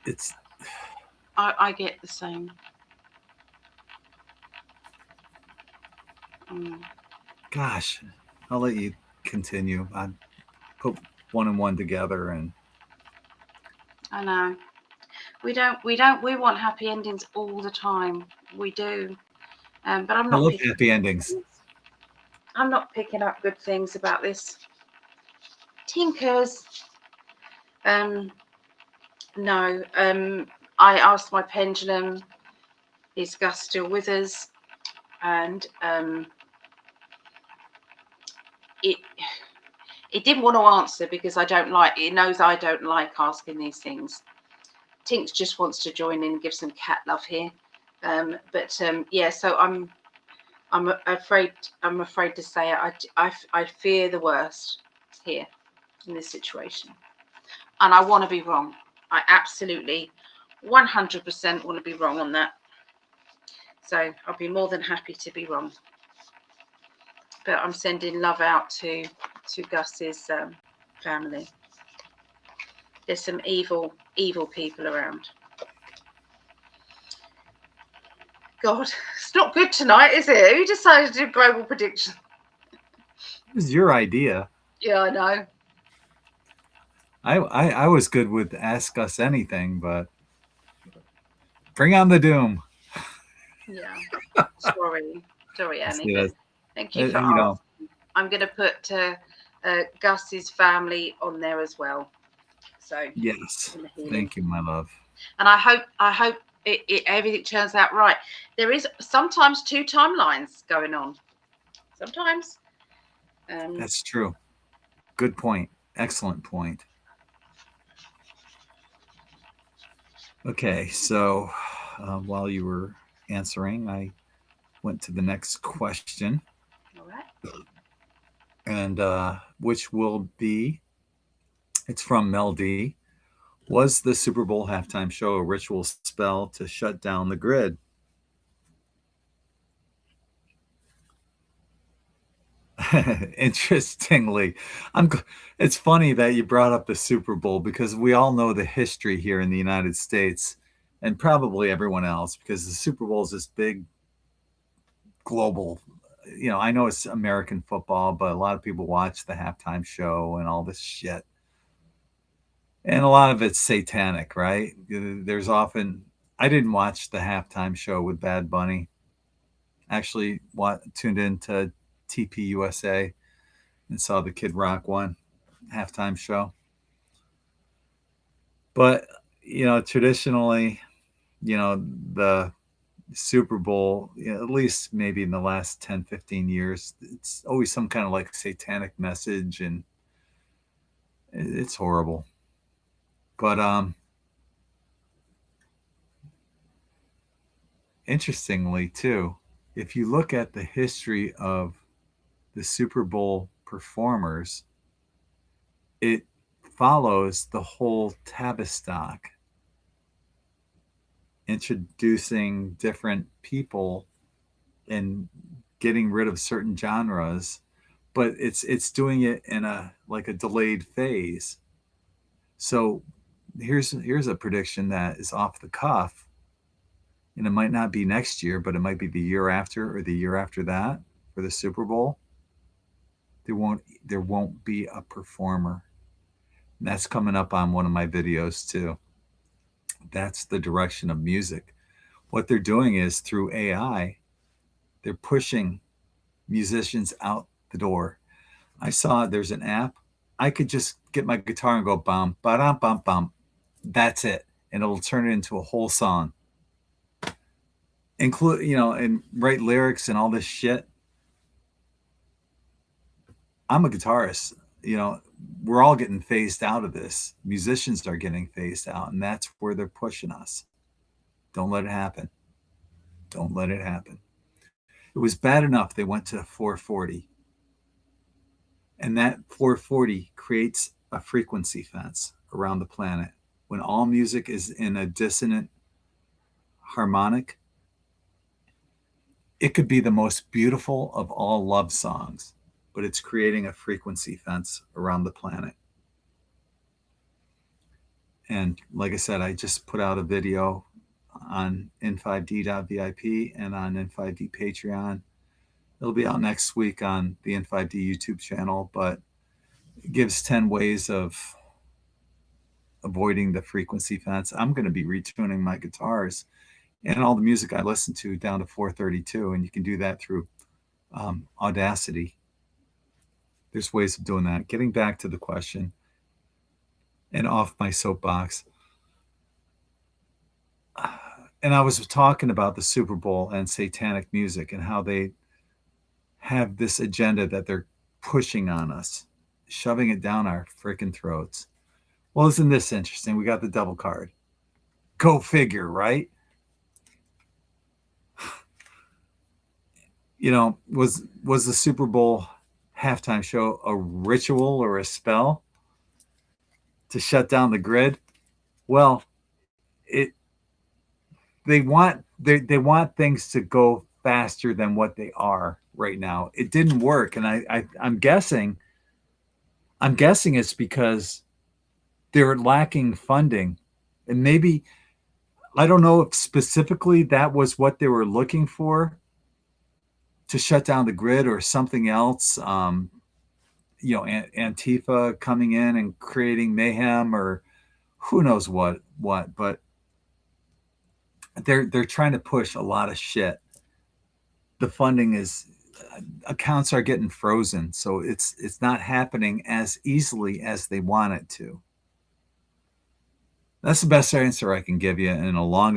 It's. I get the same. Gosh, I'll let you continue. I put 1 and 1 together, and I know. We want happy endings all the time. We do. But I'm not. I love happy endings. I'm not picking up good things about this. Tinkers. No. I asked my pendulum, is Gus still with us? And it it didn't want to answer because it knows I don't like asking these things. Tinks just wants to join in and give some cat love here. Yeah, so I'm afraid to say I fear the worst here in this situation, and I want to be wrong. I absolutely 100% want to be wrong on that. So I'll be more than happy to be wrong. But I'm sending love out to Gus's family. There's some evil people around. God, it's not good tonight, is it? Who decided to do global prediction? It was your idea. Yeah, I know. I was good with ask us anything, but bring on the doom. Yeah. Sorry, Annie. But thank you for asking. I'm going to put Gus's family on there as well. So yes, thank you, my love. And I hope everything turns out right. There is sometimes two timelines going on. Sometimes. That's true. Good point. Excellent point. Okay, so while you were answering, I went to the next question. All right. And which will be, it's from Mel D. Was the Super Bowl halftime show a ritual spell to shut down the grid? Interestingly, it's funny that you brought up the Super Bowl because we all know the history here in the United States and probably everyone else because the Super Bowl is this big global, I know it's American football, but a lot of people watch the halftime show and all this shit. And a lot of it's satanic, right? There's often, I didn't watch the halftime show with Bad Bunny. Actually, tuned into TPUSA and saw the Kid Rock one halftime show. But, traditionally, the Super Bowl, at least maybe in the last 10, 15 years, it's always some kind of like satanic message, and it's horrible. But interestingly, too, if you look at the history of the Super Bowl performers, it follows the whole Tavistock, introducing different people and getting rid of certain genres, but it's doing it in a like a delayed phase. So here's a prediction that is off the cuff, and it might not be next year, but it might be the year after or the year after that for the Super Bowl. There won't be a performer. And that's coming up on one of my videos too. That's the direction of music. What they're doing is through AI, they're pushing musicians out the door. I saw there's an app. I could just get my guitar and go bum, ba dum, bum, bum. That's it. And it'll turn it into a whole song. Include, and write lyrics and all this shit. I'm a guitarist. We're all getting phased out of this. Musicians are getting phased out, and that's where they're pushing us. Don't let it happen. Don't let it happen. It was bad enough they went to 440. And that 440 creates a frequency fence around the planet. When all music is in a dissonant harmonic, it could be the most beautiful of all love songs, but it's creating a frequency fence around the planet. And like I said, I just put out a video on in5d.vip and on In5d Patreon. It'll be out next week on the In5d YouTube channel, but it gives 10 ways of avoiding the frequency fence. I'm going to be retuning my guitars and all the music I listen to down to 432, and you can do that through Audacity. There's ways of doing that. Getting back to the question and off my soapbox. And I was talking about the Super Bowl and satanic music and how they have this agenda that they're pushing on us, shoving it down our freaking throats. Well, isn't this interesting? We got the double card. Go figure, right? You know, was the Super Bowl halftime show a ritual or a spell to shut down the grid? Well, it they want things to go faster than what they are right now. It didn't work, and I'm guessing it's because they're lacking funding, and maybe I don't know if specifically that was what they were looking for to shut down the grid or something else. You know, Antifa coming in and creating mayhem or who knows what, but they're trying to push a lot of shit. The funding is accounts are getting frozen, so it's not happening as easily as they want it to. That's the best answer I can give you in a long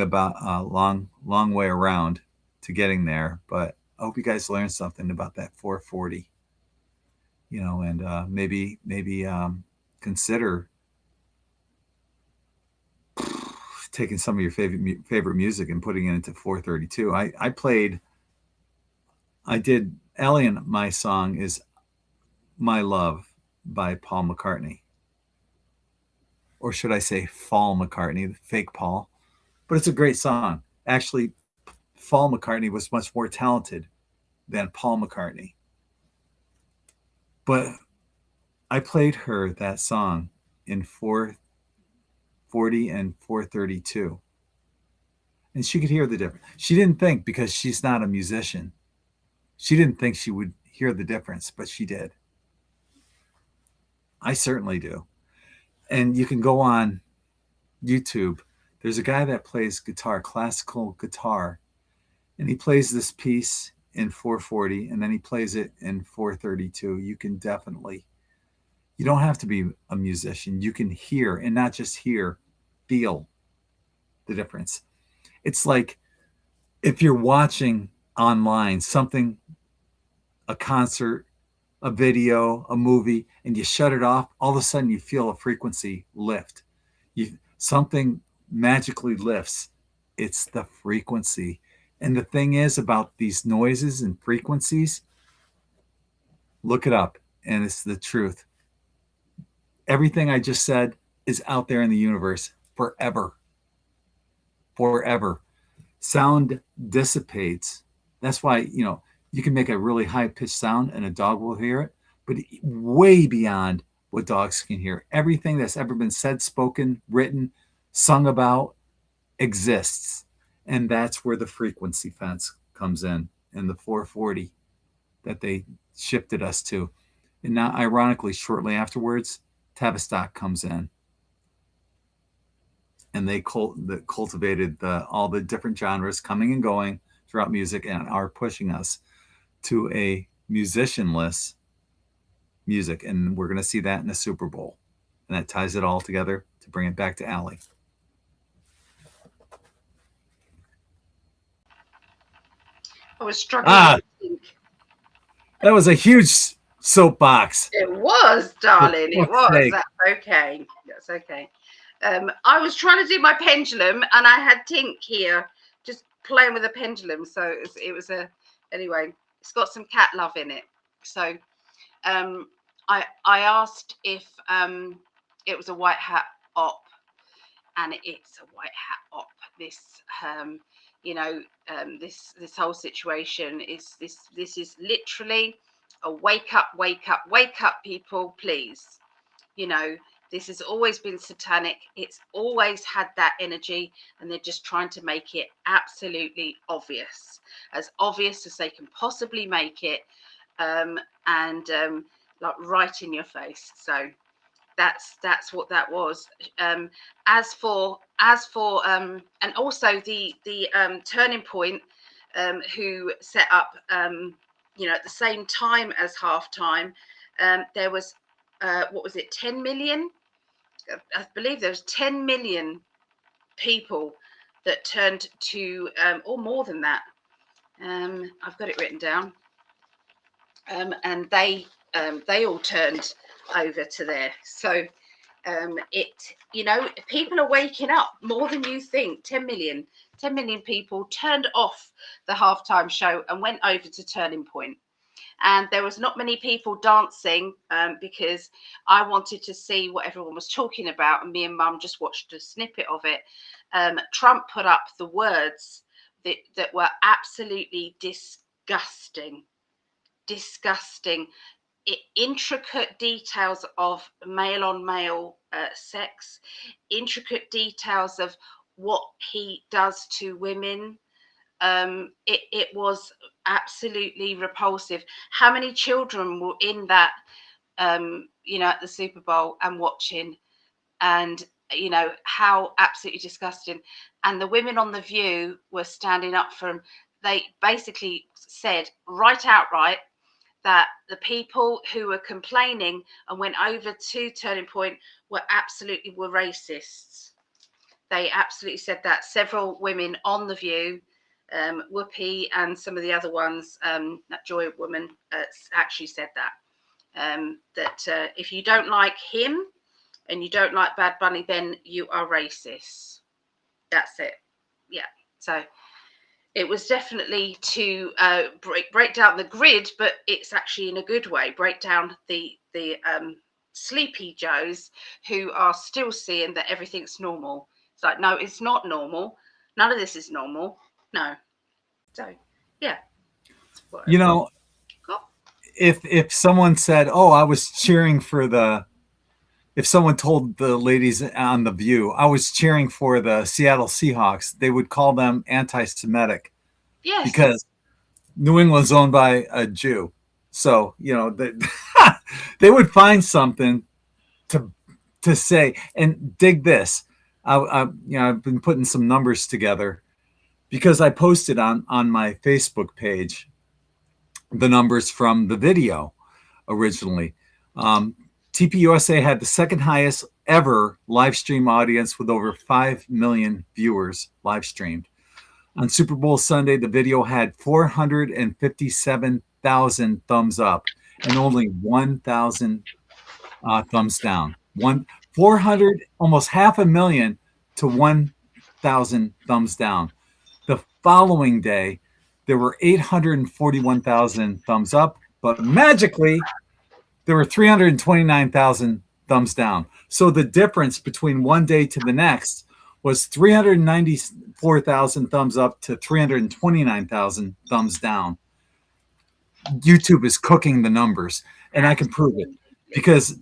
way around to getting there. But I hope you guys learned something about that 440. You know, and maybe consider taking some of your favorite music and putting it into 432. I did Ellie and my song is My Love by Paul McCartney. Or should I say Fall McCartney, fake Paul. But it's a great song. Actually, Fall McCartney was much more talented than Paul McCartney. But I played her that song in 440 and 432. And she could hear the difference. She didn't think, because she's not a musician, she didn't think she would hear the difference, but she did. I certainly do. And you can go on YouTube. There's a guy that plays guitar, classical guitar, and he plays this piece in 440 and then he plays it in 432. You can definitely, you don't have to be a musician. You can hear, and not just hear, feel the difference. It's like if you're watching online something, a concert, a video, a movie, and you shut it off, all of a sudden you feel a frequency lift. Something magically lifts. It's the frequency. And the thing is about these noises and frequencies, look it up, and it's the truth. Everything I just said is out there in the universe forever. Forever. Sound dissipates. That's why, you know, you can make a really high-pitched sound and a dog will hear it, but way beyond what dogs can hear. Everything that's ever been said, spoken, written, sung about exists. And that's where the frequency fence comes in the 440 that they shifted us to. And now, ironically, shortly afterwards, Tavistock comes in. And they cultivated all the different genres coming and going throughout music and are pushing us to a musicianless music. And we're going to see that in the Super Bowl. And that ties it all together to bring it back to Allie. I was struggling to think. That was a huge soapbox. It was, darling. It was. Sake. That's okay. That's okay. I was trying to do my pendulum, and I had Tink here just playing with a pendulum. So it was anyway. It's got some cat love in it. So I asked if it was a white hat op, and it's a white hat op. This this whole situation is this is literally a wake up, people, please. You know, this has always been satanic. It's always had that energy, and they're just trying to make it absolutely obvious as they can possibly make it, like right in your face. So that's what that was. As for and also the Turning Point, who set up at the same time as halftime, there was what was it, 10 million? I believe there was 10 million people that turned to, or more than that. I've got it written down. And they they all turned over to there. So people are waking up more than you think. 10 million people turned off the halftime show and went over to Turning Point. And there was not many people dancing because I wanted to see what everyone was talking about, and me and Mum just watched a snippet of it. Trump put up the words that were absolutely disgusting. Intricate details of male on male sex, intricate details of what he does to women. It was absolutely repulsive. How many children were in that, at the Super Bowl and watching, and how absolutely disgusting. And the women on The View were standing up for him. They basically said right outright that the people who were complaining and went over to Turning Point were racists. They absolutely said that. Several women on The View, Whoopi and some of the other ones, that Joy woman actually said that if you don't like him and you don't like Bad Bunny, then you are racist. That's it. Yeah. So it was definitely to break down the grid, but it's actually in a good way. Break down the sleepy Joes who are still seeing that everything's normal. It's like, no, it's not normal. None of this is normal. No. So, yeah. If someone said, "Oh, I was cheering for if someone told the ladies on The View, I was cheering for the Seattle Seahawks, they would call them anti-Semitic. Yes. Because New England's owned by a Jew. So, they would find something to say. And dig this. I've been putting some numbers together because I posted on my Facebook page the numbers from the video originally. TPUSA had the second highest ever live stream audience with over 5 million viewers live streamed. On Super Bowl Sunday, the video had 457,000 thumbs up and only 1,000 thumbs down. 400, almost 500,000 to 1,000 thumbs down. The following day, there were 841,000 thumbs up, but magically, there were 329,000 thumbs down. So the difference between one day to the next was 394,000 thumbs up to 329,000 thumbs down. YouTube is cooking the numbers, and I can prove it because,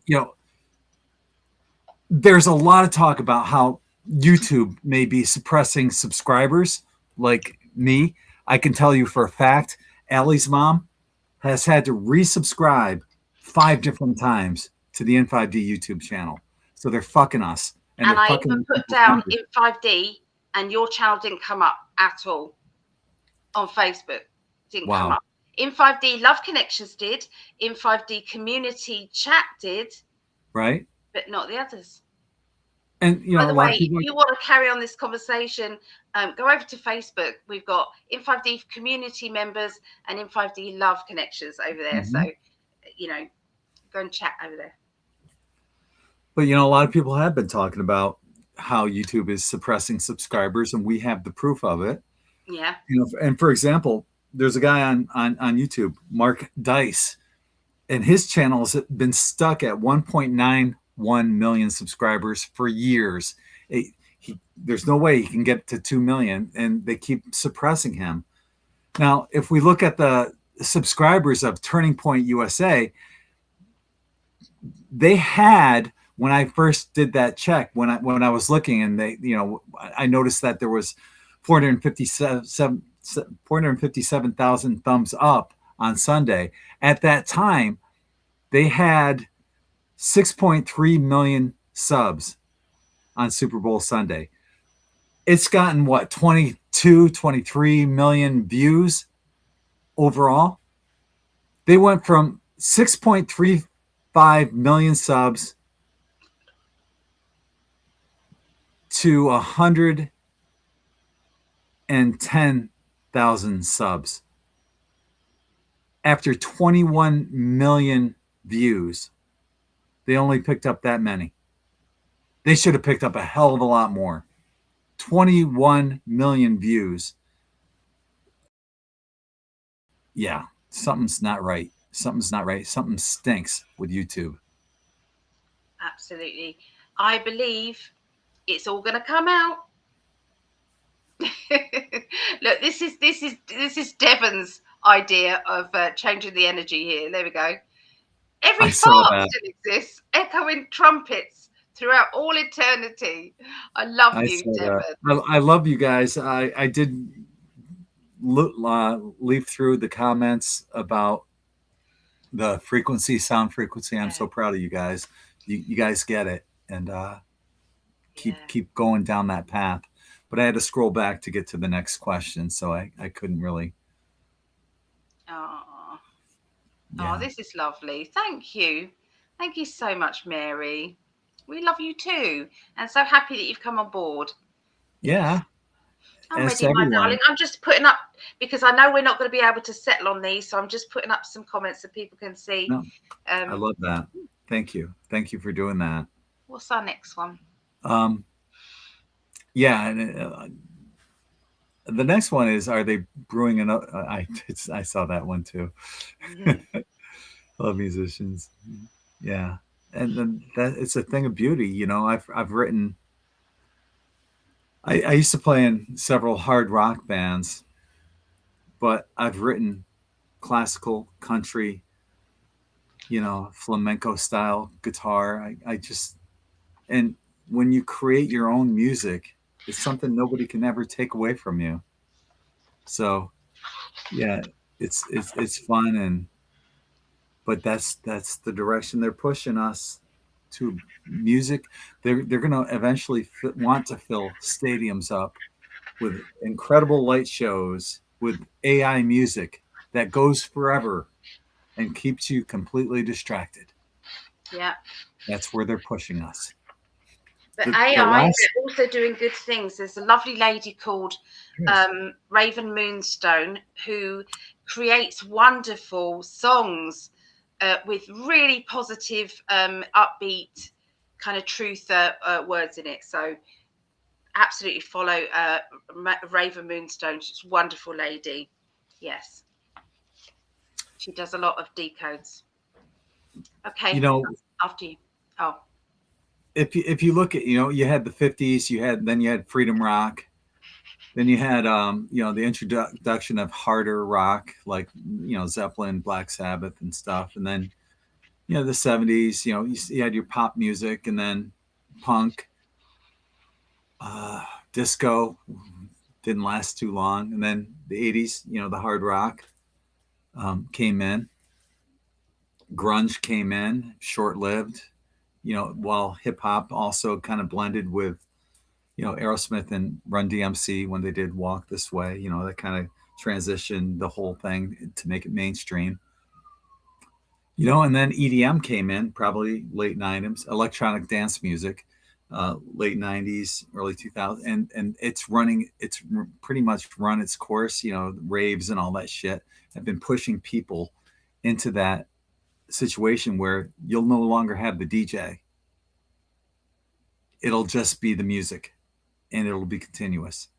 there's a lot of talk about how YouTube may be suppressing subscribers like me. I can tell you for a fact, Allie's mom has had to resubscribe 5 different times to the In5d YouTube channel. So they're fucking us. And I even put down In5d and your channel didn't come up at all on Facebook. Didn't come up. In5d Love Connections did. In5d Community Chat did. Right. But not the others. And, by the way, if you want to carry on this conversation, go over to Facebook. We've got In5d community members and In5d Love Connections over there. Mm-hmm. So, go and chat over there. But, a lot of people have been talking about how YouTube is suppressing subscribers, and we have the proof of it. Yeah. And for example, there's a guy on YouTube, Mark Dice, and his channel has been stuck at 1.91 million subscribers for years. There's no way he can get to 2 million, and they keep suppressing him. Now, if we look at the subscribers of Turning Point USA, they had, when I first did that check, when I was looking, and I noticed that there was 457,000 thumbs up on Sunday. At that time, they had 6.3 million subs on Super Bowl Sunday. It's gotten 23 million views overall. They went from 6.35 million subs to 110,000 subs after 21 million views. They only picked up that many. They should have picked up a hell of a lot more. 21 million views. Yeah, something's not right. Something's not right. Something stinks with YouTube. Absolutely. I believe it's all going to come out. Look, this is Devon's idea of changing the energy here. There we go. Every I saw fart that. still exists, echoing trumpets throughout all eternity. I love I you, saw that. Devon. I love you guys. I did leaf through the comments about the frequency, sound frequency. I'm Yeah, so proud of you guys. You guys get it, and yeah. keep going down that path. But I had to scroll back to get to the next question, so I couldn't really. Oh, oh, Yeah, this is lovely. Thank you. Thank you so much, Mary. We love you too, and so happy that you've come on board. Yes. yeah. I'm As ready, my darling. everyone, I'm just putting up because I know we're not going to be able to settle on these, so I'm just putting up some comments so people can see. no, I love that. Thank you for doing that. What's our next one? Um, yeah, and the next one is: Are they brewing another? I saw that one too. Love musicians. Yeah, and then that it's a thing of beauty. I've written. I used to play in several hard rock bands, but I've written classical, country, flamenco style guitar. I just and when you create your own music, it's something nobody can ever take away from you. So yeah, it's fun, but that's the direction they're pushing us to. Music. They're going to eventually want to fill stadiums up with incredible light shows with AI music that goes forever and keeps you completely distracted. Yeah. That's where they're pushing us. But The AI, last they're also doing good things. There's a lovely lady called yes. Raven Moonstone who creates wonderful songs with really positive, upbeat kind of truth words in it. So absolutely follow Raven Moonstone. She's a wonderful lady. Yes. She does a lot of decodes. Okay. After you. Oh. If you look at you had the 50s, you had freedom rock, then you had the introduction of harder rock like Zeppelin, Black Sabbath, and stuff, and then the 70s, you had your pop music, and then punk, uh, disco didn't last too long, and then the 80s, the hard rock came in, grunge came in, short lived, while hip hop also kind of blended with Aerosmith and Run DMC when they did Walk This Way, that kind of transitioned the whole thing to make it mainstream. And then EDM came in, probably late 90s, electronic dance music, late 90s, early 2000s, and it's pretty much run its course. Raves and all that shit have been pushing people into that situation where you'll no longer have the DJ. It'll just be the music, and it'll be continuous.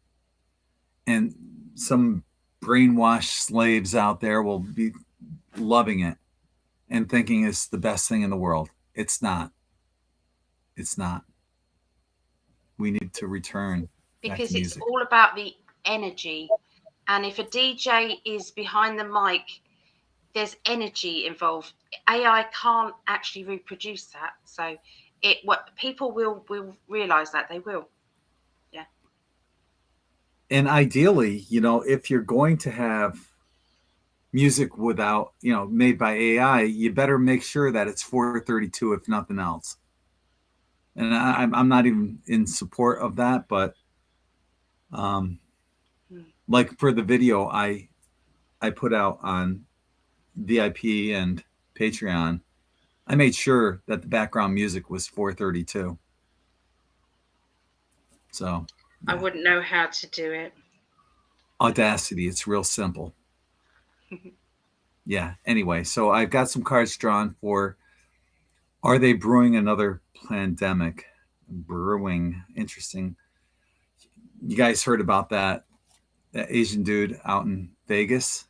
And some brainwashed slaves out there will be loving it and thinking it's the best thing in the world. It's not. It's not. We need to return back Because to it's music. all about the energy. And if a DJ is behind the mic, there's energy involved. AI can't actually reproduce that. So what people will realize that they will. Yeah. And ideally, if you're going to have music without, made by AI, you better make sure that it's 432 if nothing else. And I'm not even in support of that, but like for the video I put out on VIP and Patreon, I made sure that the background music was 432. So I wouldn't know how to do it. Audacity, it's real simple. Yeah. Anyway, so I've got some cards drawn for Are they brewing another pandemic? Brewing. Interesting. You guys heard about that Asian dude out in Vegas?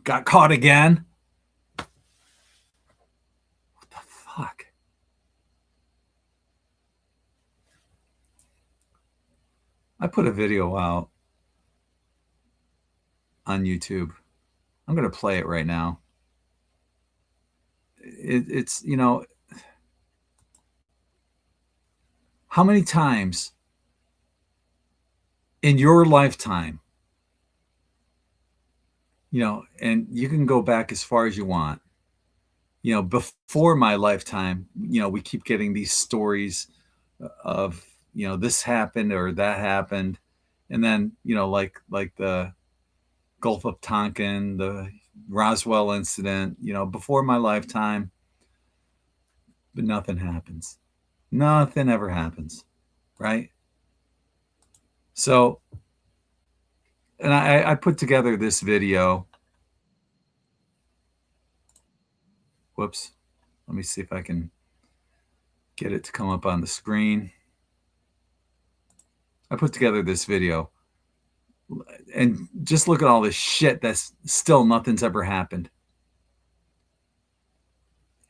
Got caught again? What the fuck? I put a video out on YouTube. I'm going to play it right now. It's, you know, how many times in your lifetime, you know, and you can go back as far as you want, you know, before my lifetime, you know, we keep getting these stories of, you know, this happened or that happened. And then, you know, like the Gulf of Tonkin, the Roswell incident, you know, before my lifetime, but nothing happens. Nothing ever happens, right? So, and I put together this video. Whoops. Let me see if I can get it to come up on the screen. I put together this video. And just look at all this shit that's still nothing's ever happened.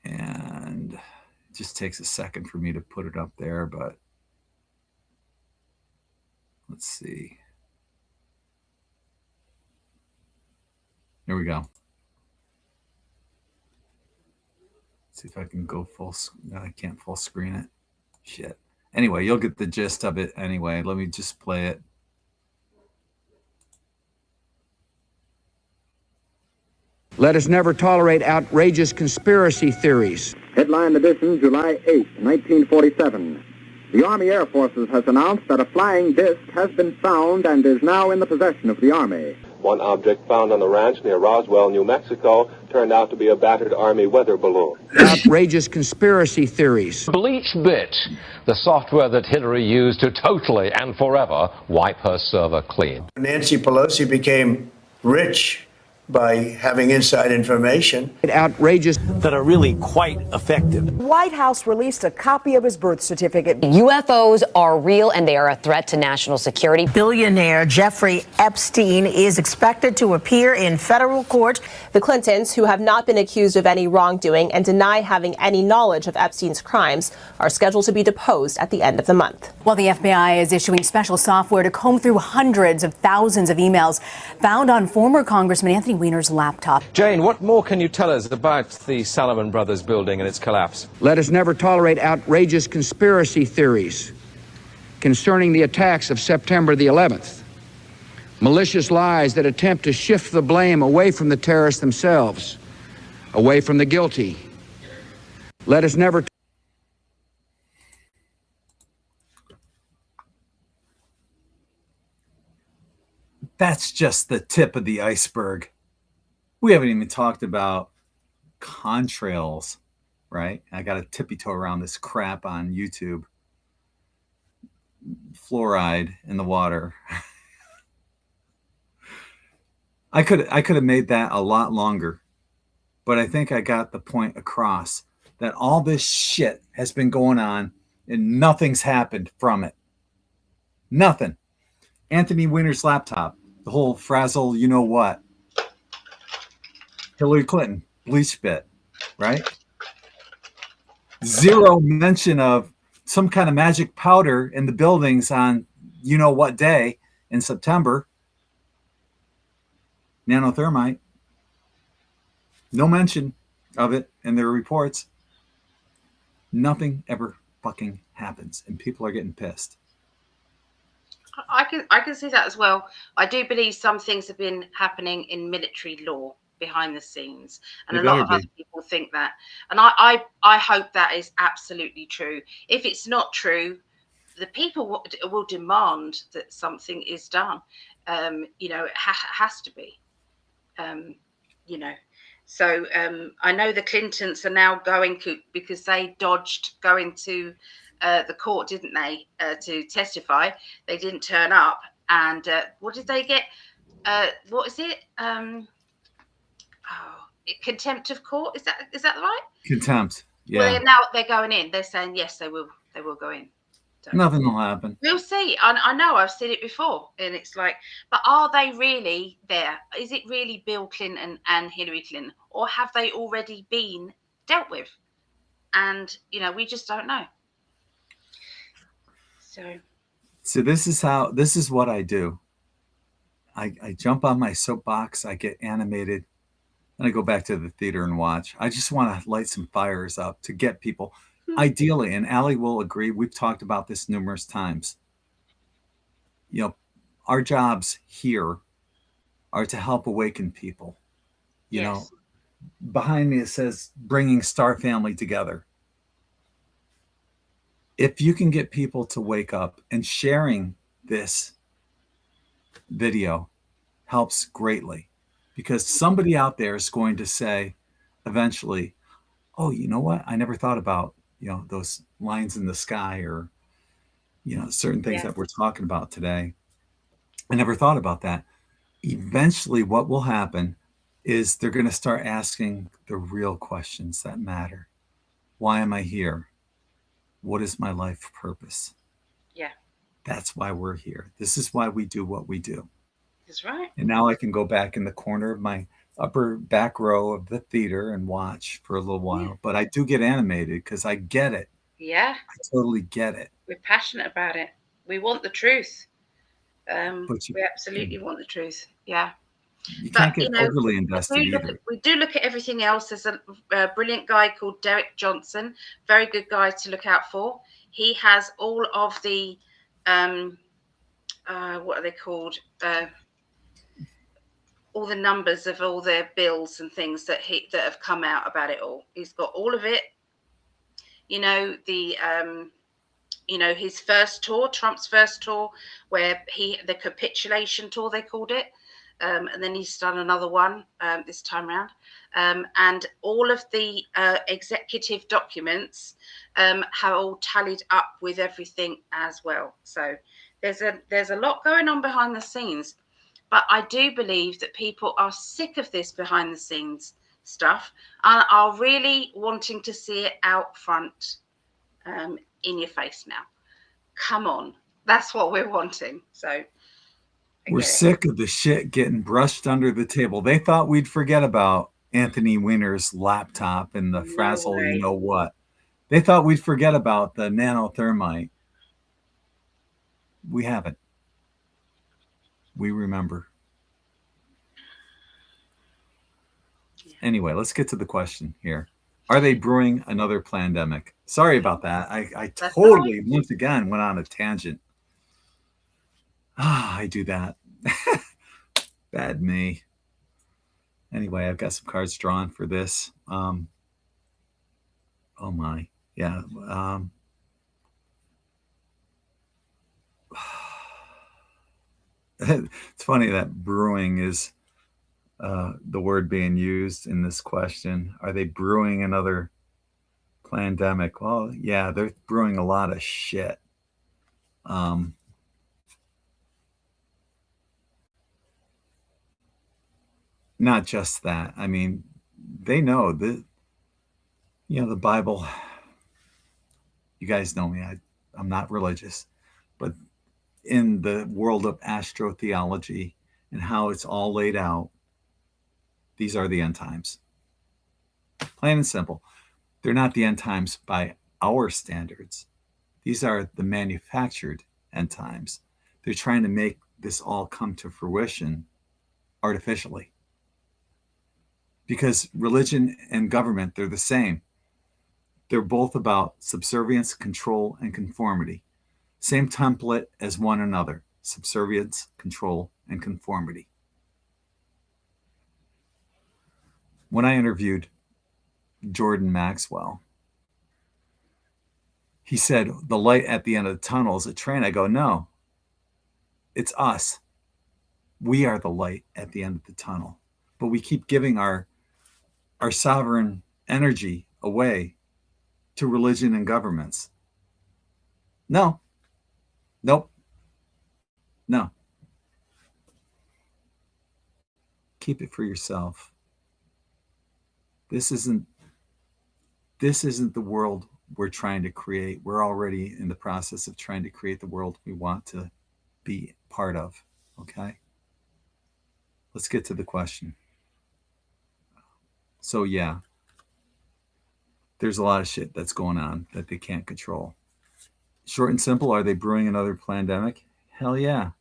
And it just takes a second for me to put it up there, but let's see. Here we go. Let's see if I can go full. No, I can't full screen it. Shit. Anyway, you'll get the gist of it anyway. Let me just play it. Let us never tolerate outrageous conspiracy theories. Headline edition, July 8, 1947. The Army Air Forces has announced that a flying disc has been found and is now in the possession of the Army. One object found on the ranch near Roswell, New Mexico, turned out to be a battered Army weather balloon. Outrageous conspiracy theories. BleachBit, the software that Hillary used to totally and forever wipe her server clean. Nancy Pelosi became rich by having inside information. Outrageous. That are really quite effective. The White House released a copy of his birth certificate. UFOs are real and they are a threat to national security. Billionaire Jeffrey Epstein is expected to appear in federal court. The Clintons, who have not been accused of any wrongdoing and deny having any knowledge of Epstein's crimes, are scheduled to be deposed at the end of the month. Well, the FBI is issuing special software to comb through hundreds of thousands of emails found on former Congressman Anthony Weiner's laptop. Jane, what more can you tell us about the Salomon Brothers building and its collapse? Let us never tolerate outrageous conspiracy theories concerning the attacks of September the 11th. Malicious lies that attempt to shift the blame away from the terrorists themselves, away from the guilty. Let us never. That's just the tip of the iceberg. We haven't even talked about contrails, right? I got a tippy toe around this crap on YouTube. Fluoride in the water. I could have made that a lot longer, but I think I got the point across that all this shit has been going on and nothing's happened from it. Nothing. Anthony Weiner's laptop, the whole frazzle, you know what? Hillary Clinton, BleachBit, right? Zero mention of some kind of magic powder in the buildings on you know what day in September. Nanothermite. No mention of it in their reports. Nothing ever fucking happens, and people are getting pissed. I can see that as well. I do believe some things have been happening in military law behind the scenes, and a lot of other people think that. And I hope that is absolutely true. If it's not true, the people will demand that something is done. You know, it has to be. You know, so I know the Clintons are now going to, because they dodged going to the court, didn't they, to testify. They didn't turn up, and what did they get? What is it? contempt of court. Is that right? Contempt. Well, Yeah. now they're going in. They're saying yes, they will go in. So Nothing will happen. we'll see. I know I've seen it before, and it's like, but are they really there? Is it really Bill Clinton and Hillary Clinton, or have they already been dealt with? And we just don't know. So this is what I do. I jump on my soapbox, I get animated, and I go back to the theater and watch. I just want to light some fires up to get people. Ideally, and Allie will agree, we've talked about this numerous times. Our jobs here are to help awaken people. Yes. Behind me it says bringing Star Family together. If you can get people to wake up, and sharing this video helps greatly, because somebody out there is going to say eventually, oh, you know what? I never thought about, those lines in the sky, or, certain things that we're talking about today. I never thought about that. Eventually what will happen is they're going to start asking the real questions that matter. Why am I here? What is my life purpose? Yeah. That's why we're here. This is why we do what we do. That's right. And now I can go back in the corner of my upper back row of the theater and watch for a little while. Yeah. But I do get animated because I get it. Yeah. I totally get it. We're passionate about it. We want the truth. We absolutely want the truth. Yeah. You can't get overly invested either. We do look at everything else. There's a brilliant guy called Derek Johnson. Very good guy to look out for. He has all of the, what are they called? All the numbers of all their bills and things that have come out about it all. He's got all of it. His first tour, Trump's first tour, where the capitulation tour, they called it. And then he's done another one this time around. And all of the executive documents have all tallied up with everything as well. So there's a lot going on behind the scenes. But I do believe that people are sick of this behind the scenes stuff and are really wanting to see it out front, in your face now. Come on. That's what we're wanting. So we're sick of the shit getting brushed under the table. They thought we'd forget about Anthony Weiner's laptop and the frazzle, you know what. They thought we'd forget about the nanothermite. We haven't. We remember. Anyway, let's get to the question here. Are they brewing another pandemic? Sorry about that. I totally, once again, went on a tangent. I do that. Bad me. Anyway, I've got some cards drawn for this. Oh my. Yeah. It's funny that brewing is the word being used in this question. Are they brewing another pandemic? Well, yeah, they're brewing a lot of shit. Not just that. I mean, they know that, the Bible, you guys know me, I'm not religious, but in the world of astrotheology and how it's all laid out, these are the end times. Plain and simple. They're not the end times by our standards. These are the manufactured end times. They're trying to make this all come to fruition artificially. Because religion and government, they're the same. They're both about subservience, control, and conformity. Same template as one another: subservience, control, and conformity. When I interviewed Jordan Maxwell, he said, the light at the end of the tunnel is a train. I go, no, it's us. We are the light at the end of the tunnel. But we keep giving our sovereign energy away to religion and governments. No. Nope. No. Keep it for yourself. This isn't the world we're trying to create. We're already in the process of trying to create the world we want to be part of. Okay? Let's get to the question. So yeah, there's a lot of shit that's going on that they can't control. Short and simple, are they brewing another pandemic? Hell yeah.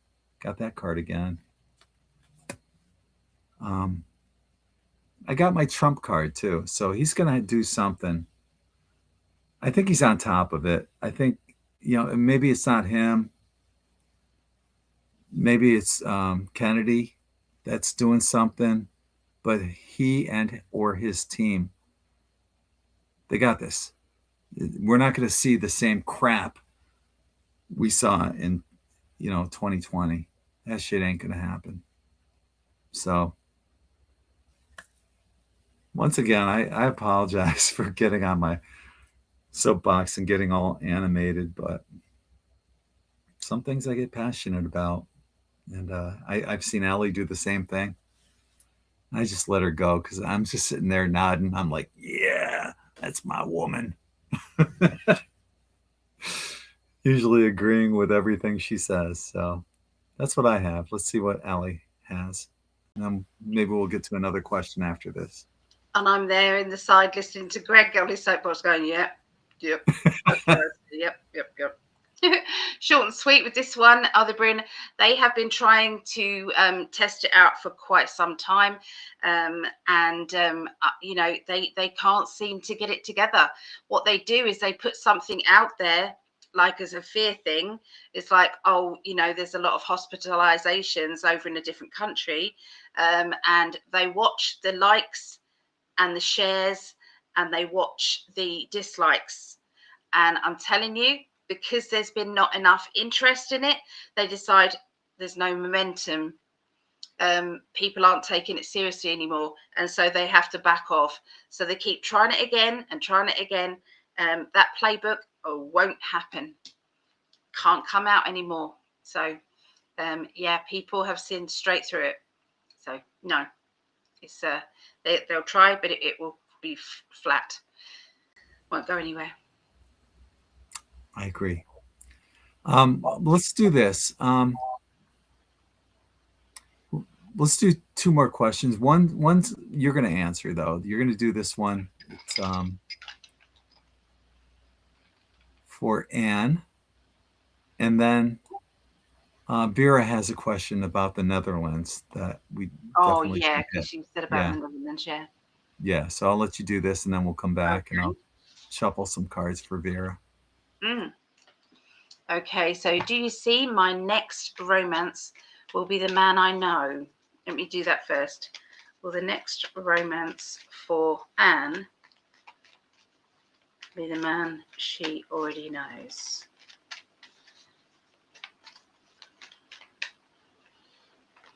Got that card again. I got my Trump card too. So he's going to do something. I think he's on top of it. I think, maybe it's not him. Maybe it's Kennedy that's doing something. But he and or his team, they got this. We're not going to see the same crap we saw in 2020. That shit ain't going to happen. So once again, I apologize for getting on my soapbox and getting all animated, but some things I get passionate about. And I've seen Allie do the same thing. I just let her go because I'm just sitting there nodding. I'm like, yeah, that's my woman. Usually agreeing with everything she says. So that's what I have. Let's see what Allie has. And then maybe we'll get to another question after this. And I'm there in the side listening to Gregg on his soapbox going, yep. Yep. Short and sweet with this one. They have been trying to test it out for quite some time, and they can't seem to get it together. What they do is they put something out there, like as a fear thing. It's like, there's a lot of hospitalizations over in a different country, and they watch the likes and the shares, and they watch the dislikes. And I'm telling you, because there's been not enough interest in it, they decide there's no momentum. People aren't taking it seriously anymore, and so they have to back off. So they keep trying it again and trying it again. That playbook won't happen. Can't come out anymore. So, people have seen straight through it. So no, it's they'll try, but it will be flat. Won't go anywhere. I agree. Let's do this. Let's do two more questions. One's you're going to answer, though. You're going to do this one. It's, for Anne. And then Vera has a question about the Netherlands that we definitely should because you said about the Netherlands, Yeah, so I'll let you do this, and then we'll come back and I'll shuffle some cards for Vera. Okay, so do you see my next romance will be the man I know? Let me do that first. Will the next romance for Anne be the man she already knows?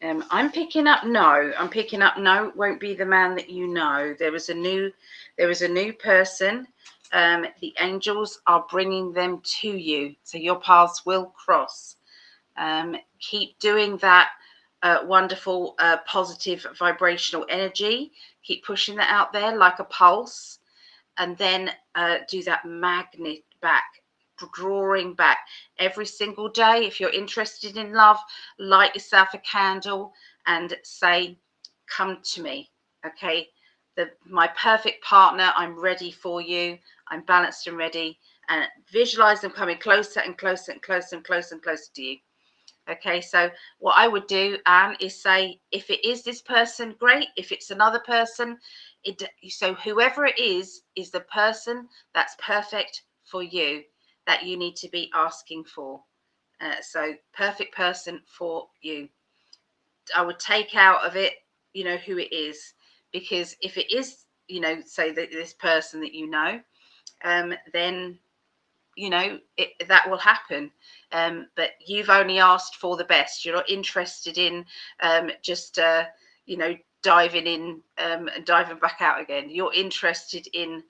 I'm picking up no. I'm picking up no. Won't be the man that you know. There is a new person. The angels are bringing them to you, so your paths will cross. Keep doing that wonderful, positive vibrational energy. Keep pushing that out there like a pulse, and then do that magnet back, drawing back every single day. If you're interested in love, light yourself a candle and say, come to me. Okay, my perfect partner, I'm ready for you, I'm balanced and ready, and visualize them coming closer and closer and closer and closer and closer to you. Okay, so what I would do, Anne, is say, if it is this person, great. If it's another person, so whoever it is the person that's perfect for you, that you need to be asking for. So perfect person for you. I would take out of it, who it is, because if it is, say that this person that then that will happen. But you've only asked for the best. You're not interested in just diving in and diving back out again. You're interested in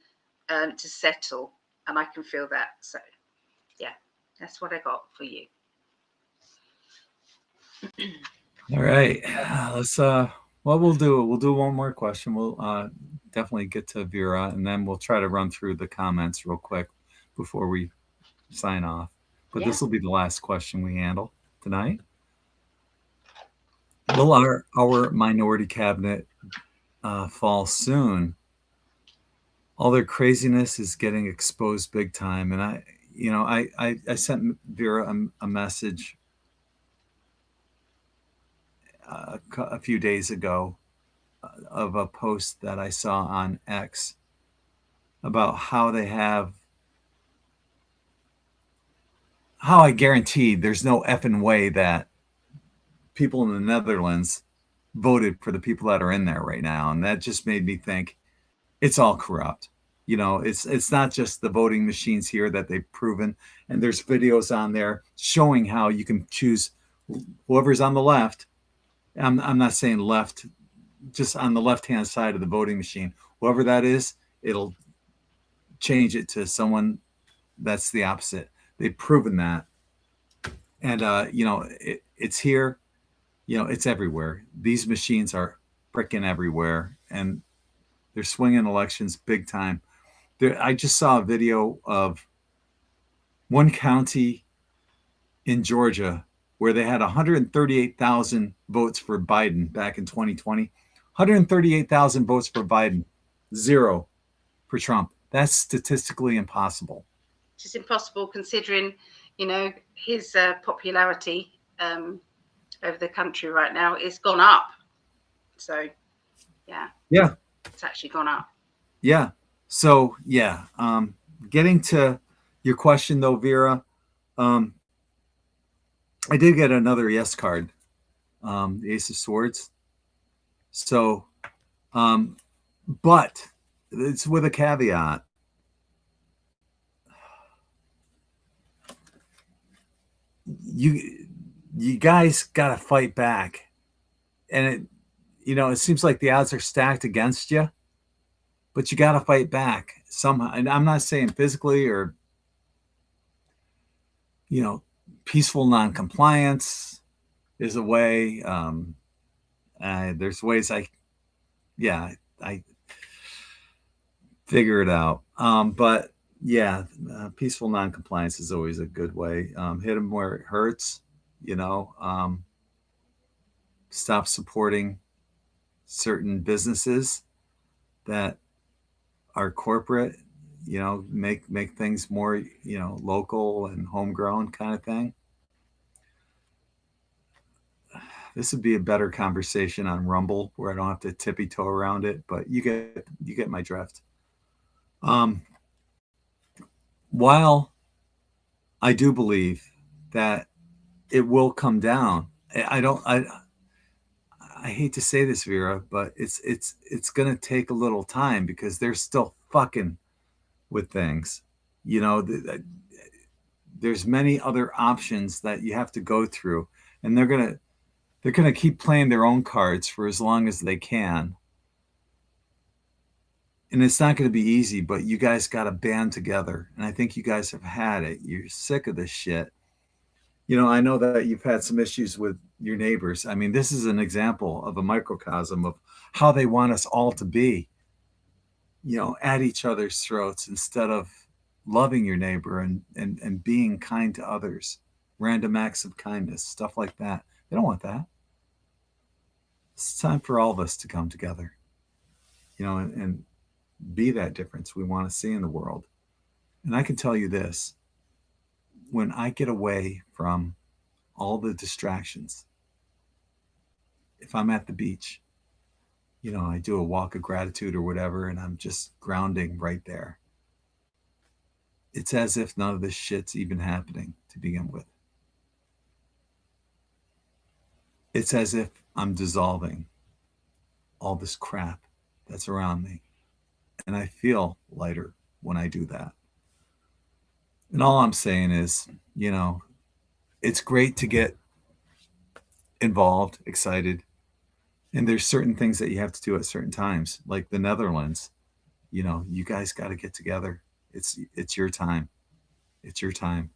to settle, and I can feel that. So yeah, that's what I got for you. All right, let's we'll do one more question. We'll definitely get to Vera, and then we'll try to run through the comments real quick before we sign off. But this will be the last question we handle tonight. Will our minority cabinet fall soon? All their craziness is getting exposed big time. And I sent Vera a message a few days ago of a post that I saw on X about how I guaranteed there's no effing way that people in the Netherlands voted for the people that are in there right now. And that just made me think it's all corrupt. It's not just the voting machines here that they've proven. And there's videos on there showing how you can choose whoever's on the left. I'm not saying left, just on the left-hand side of the voting machine. Whoever that is, it'll change it to someone that's the opposite. They've proven that. And, it's here. It's everywhere. These machines are freaking everywhere. And they're swinging elections big time. I just saw a video of one county in Georgia where they had 138,000 votes for Biden back in 2020. 138,000 votes for Biden, 0 for Trump. That's statistically impossible. It's just impossible considering, his popularity over the country right now is gone up. So, yeah. Yeah. It's actually gone up. Yeah. So, yeah. Getting to your question, though, Vera, I did get another yes card, the Ace of Swords. So, but it's with a caveat. You guys got to fight back. And it seems like the odds are stacked against you, but you got to fight back somehow. And I'm not saying physically or, peaceful non-compliance is a way. There's ways I figure it out. But yeah, peaceful non-compliance is always a good way. Hit them where it hurts, stop supporting certain businesses that are corporate, make things more, local and homegrown kind of thing. This would be a better conversation on Rumble where I don't have to tippy toe around it, but you get my drift. While I do believe that it will come down, I hate to say this, Vera, but it's going to take a little time because they're still fucking with things. There's many other options that you have to go through, and they're going to keep playing their own cards for as long as they can. And it's not going to be easy, but you guys got to band together. And I think you guys have had it. You're sick of this shit. I know that you've had some issues with your neighbors. I mean, this is an example of a microcosm of how they want us all to be, at each other's throats instead of loving your neighbor and being kind to others, random acts of kindness, stuff like that. They don't want that. It's time for all of us to come together, and be that difference we want to see in the world. And I can tell you this, when I get away from all the distractions, if I'm at the beach, I do a walk of gratitude or whatever, and I'm just grounding right there. It's as if none of this shit's even happening to begin with. It's as if I'm dissolving all this crap that's around me. And I feel lighter when I do that. And all I'm saying is, it's great to get involved, excited. And there's certain things that you have to do at certain times, like the Netherlands. You guys got to get together. It's your time. It's your time.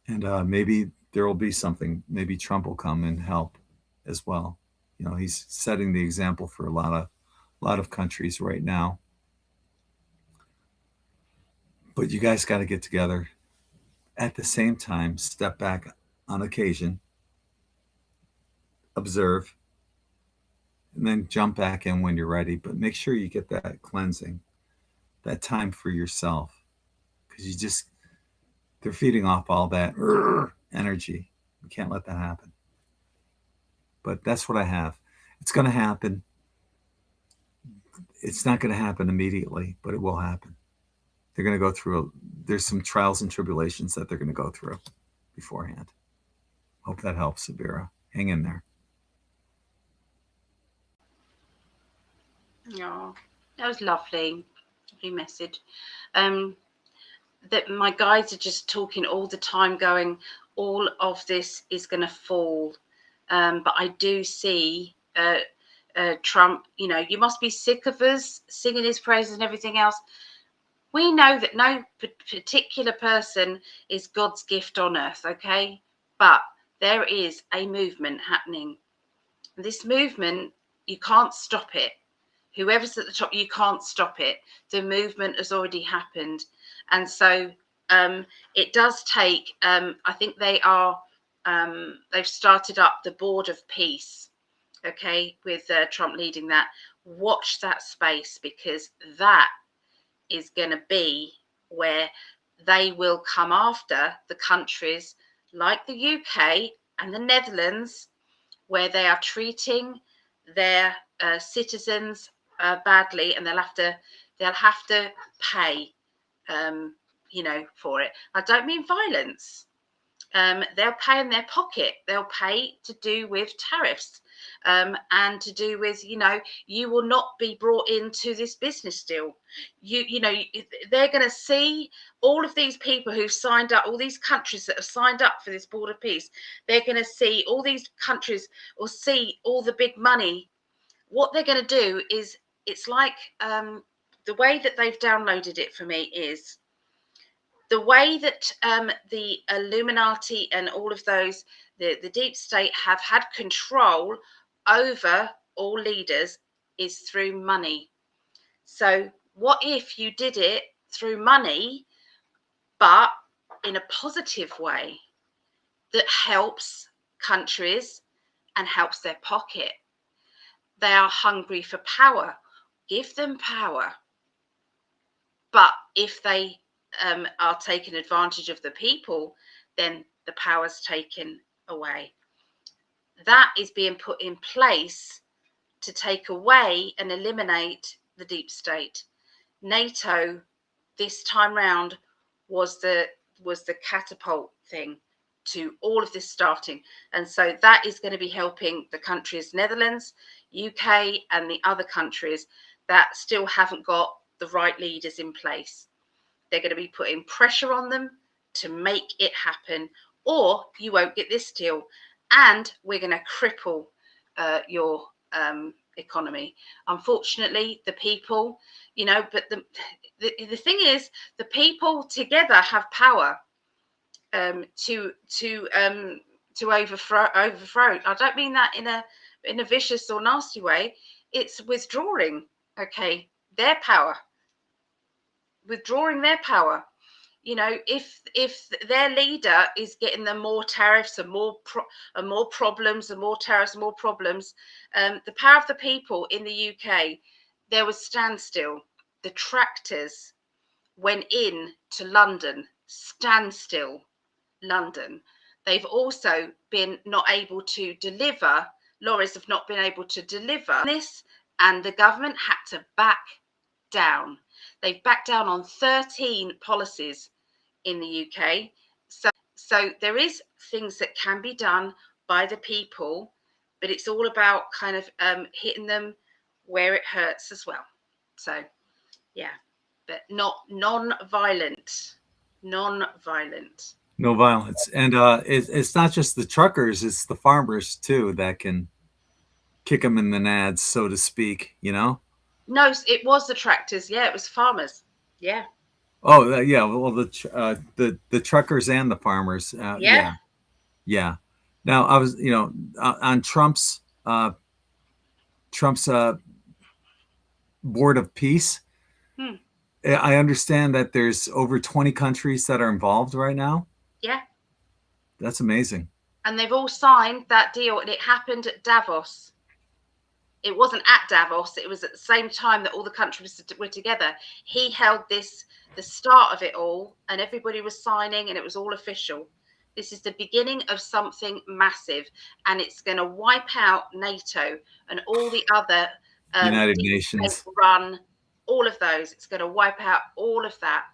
And maybe there will be something. Maybe Trump will come and help as well. He's setting the example for a lot a lot of countries right now. But you guys got to get together. At the same time, step back on occasion, observe, and then jump back in when you're ready. But make sure you get that cleansing, that time for yourself, because they're feeding off all that energy. You can't let that happen. But that's what I have. It's going to happen. It's not going to happen immediately, but it will happen. They're going to go through, there's some trials and tribulations that they're going to go through beforehand. Hope that helps, Sabira. Hang in there. Oh, that was lovely. Lovely message. That my guides are just talking all the time, going, all of this is going to fall. But I do see Trump, you must be sick of us singing his praises and everything else. We know that no particular person is God's gift on earth, okay? But there is a movement happening. This movement, you can't stop it. Whoever's at the top, you can't stop it. The movement has already happened. And so it does take, I think they've started up the Board of Peace, okay, with Trump leading that. Watch that space, because that is going to be where they will come after the countries like the UK and the Netherlands, where they are treating their citizens badly, and they'll have to pay, for it. I don't mean violence. They'll pay in their pocket. They'll pay to do with tariffs, and to do with, you will not be brought into this business deal. They're going to see all of these people who've signed up, all these countries that have signed up for this Board of Peace. They're going to see all these countries, or see all the big money. What they're going to do is, it's like the way that they've downloaded it for me is the way that the Illuminati and all of those, the deep state, have had control over all leaders is through money. So what if you did it through money, but in a positive way that helps countries and helps their pocket? They are hungry for power. Give them power. But if they are taking advantage of the people, then the power's taken away. That is being put in place to take away and eliminate the deep state. NATO this time round was the catapult thing to all of this starting. And so that is going to be helping the countries, Netherlands, UK, and the other countries that still haven't got the right leaders in place. They're going to be putting pressure on them to make it happen, or you won't get this deal. And we're going to cripple your economy. Unfortunately, the people, but the thing is, the people together have power to overthrow. I don't mean that in a vicious or nasty way. It's withdrawing, okay, their power. Withdrawing their power. If their leader is getting them more tariffs and more problems and more tariffs and more problems, the power of the people in the UK, there was standstill. The tractors went in to London, standstill London. They've also been not able to deliver. Lorries have not been able to deliver this, and the government had to back down. They've backed down on 13 policies in the UK. So there is things that can be done by the people, but it's all about kind of hitting them where it hurts as well. So, yeah, but not non-violent. Non-violent. No violence. And it's not just the truckers, it's the farmers too that can kick them in the nads, so to speak, No, it was the tractors. Yeah, it was farmers. Yeah. Oh, yeah. Well, the truckers and the farmers. Yeah. Yeah. Now, I was, on Trump's Board of Peace. I understand that there's over 20 countries that are involved right now. Yeah. That's amazing. And they've all signed that deal, and it happened at Davos. It wasn't at Davos. It was at the same time that all the countries were together. He held this, the start of it all, and everybody was signing, and it was all official. This is the beginning of something massive, and it's going to wipe out NATO and all the other United Nations run, all of those. It's going to wipe out all of that.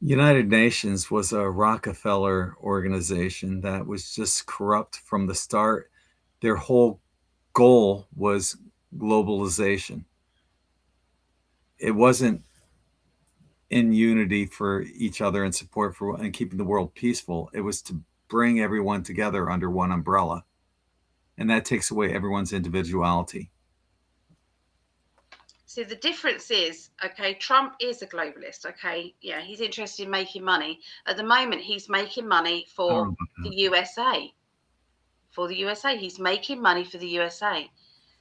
United Nations was a Rockefeller organization that was just corrupt from the start. Their whole goal was globalization. It wasn't in unity for each other and support for and keeping the world peaceful. It was to bring everyone together under one umbrella. And that takes away everyone's individuality. See, the difference is, okay, Trump is a globalist, okay? Yeah, he's interested in making money. At the moment, he's making money for the USA. For the USA. He's making money for the USA.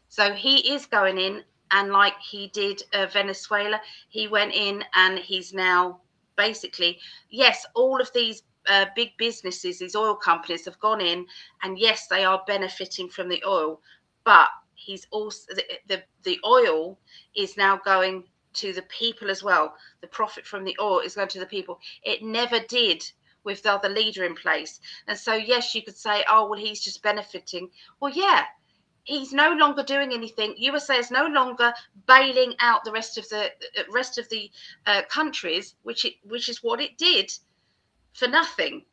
So he is going in, and like he did Venezuela, he went in and he's now basically, yes, all of these big businesses, these oil companies have gone in, and yes, they are benefiting from the oil, but he's also the oil is now going to the people as well. The profit from the oil is going to the people. It never did with the other leader in place. And so, yes, you could say, oh, well, he's just benefiting. Well, yeah, he's no longer doing anything. USA is no longer bailing out the rest of the countries, which is what it did for nothing.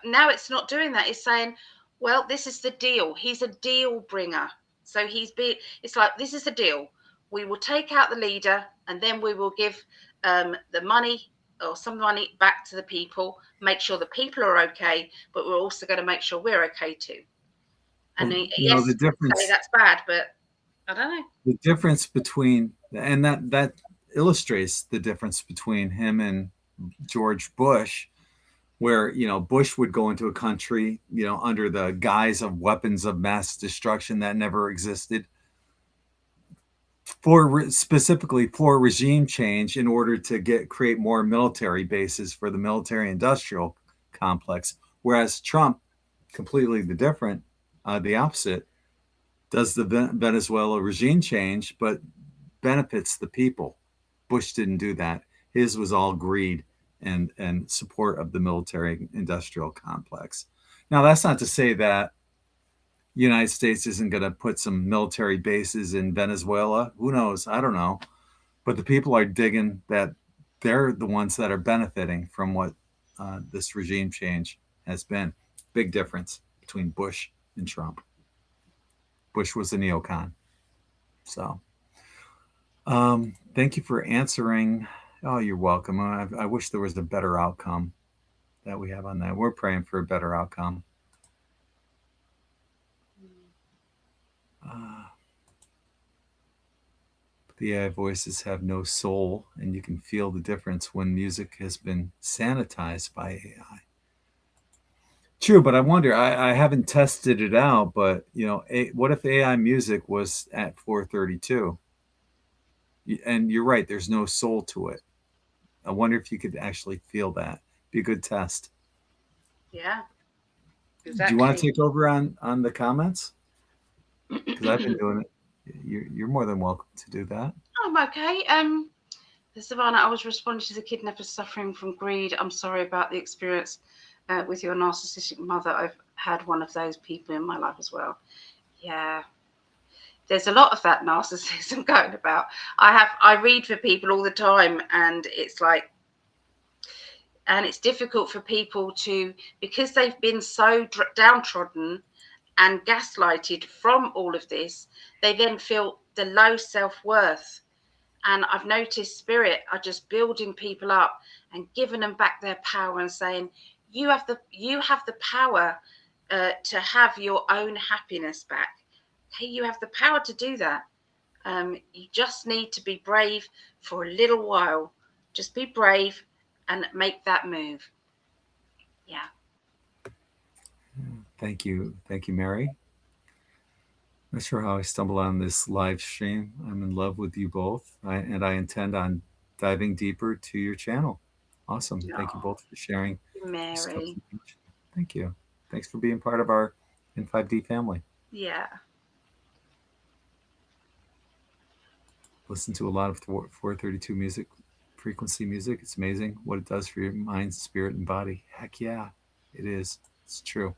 Now it's not doing that. It's saying, well, this is the deal. He's a deal bringer. So it's like, this is the deal. We will take out the leader, and then we will give the money or some money back to the people, make sure the people are okay, but we're also going to make sure we're okay too. And yes, the difference, say that's bad, but I don't know. The difference between, and that illustrates the difference between him and George Bush, where, Bush would go into a country, under the guise of weapons of mass destruction that never existed, specifically for regime change in order to create more military bases for the military industrial complex. Whereas Trump, completely the opposite, does the Venezuela regime change, but benefits the people. Bush didn't do that. His was all greed and support of the military industrial complex. Now, that's not to say that the United States isn't going to put some military bases in Venezuela. Who knows? I don't know. But the people are digging that they're the ones that are benefiting from what this regime change has been. Big difference between Bush and Trump. Bush was a neocon. So thank you for answering. Oh, you're welcome. I wish there was a better outcome that we have on that. We're praying for a better outcome. The AI voices have no soul, and you can feel the difference when music has been sanitized by AI. True, but I wonder, I haven't tested it out, but, what if AI music was at 432? And you're right, there's no soul to it. I wonder if you could actually feel that. Be a good test. Yeah. Exactly. Do you want to take over on the comments? Because I've been doing it. You're more than welcome to do that. I'm okay. Savannah, I was responding to the kidnapper suffering from greed. I'm sorry about the experience with your narcissistic mother. I've had one of those people in my life as well. Yeah. There's a lot of that narcissism going about. I read for people all the time, and it's like, and it's difficult for people to, because they've been so downtrodden and gaslighted from all of this, they then feel the low self-worth. And I've noticed Spirit are just building people up and giving them back their power and saying, you have the power to have your own happiness back. Okay, you have the power to do that. You just need to be brave for a little while. Just be brave and make that move. Yeah. Thank you, Mary. Not sure how I stumbled on this live stream. I'm in love with you both, and I intend on diving deeper to your channel. Awesome. Thank you both for sharing. Mary. Thank you. Thanks for being part of our In5d family. Yeah. Listen to a lot of 432 frequency music. It's amazing what it does for your mind, spirit, and body. Heck yeah, it is. It's true.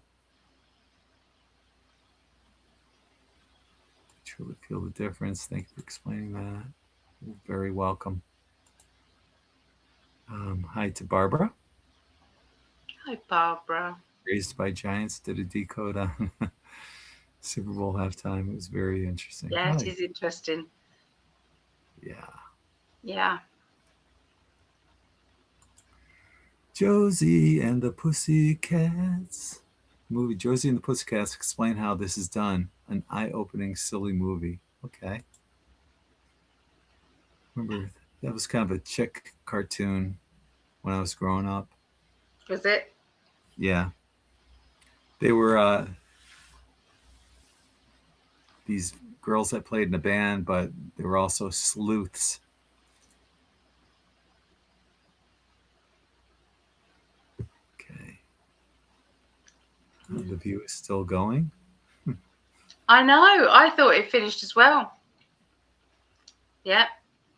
Truly feel the difference. Thank you for explaining that. You're very welcome. Hi to Barbara. Hi, Barbara. Raised by Giants did a decode on Super Bowl halftime. It was very interesting. Yeah, it is interesting. Yeah. Yeah. Josie and the Pussycats. Movie Josie and the Pussycats explain how this is done. An eye-opening, silly movie. Okay. Remember, that was kind of a chick cartoon when I was growing up. Was it? Yeah. They were these girls that played in a band, but they were also sleuths. Okay. The view is still going. I know. I thought it finished as well. Yeah.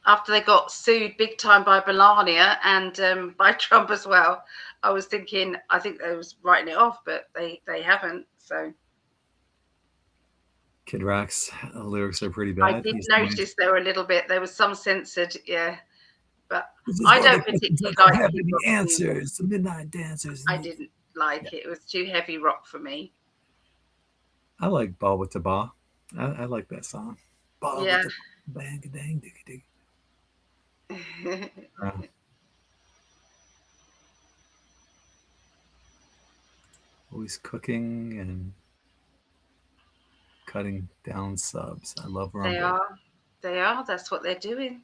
After they got sued big time by Melania and by Trump as well, I was thinking, I think they was writing it off, but they haven't. So Kid Rock's lyrics are pretty bad. I did notice there were a little bit. There was some censored, yeah. But I don't particularly like the answers. The Midnight Dancers. I didn't like it. It was too heavy rock for me. I like Ball with the Ba. I like that song. Ball yeah. with the bang dang diggy dig. Always cooking and cutting down subs. I love Rumble. They are. That's what they're doing.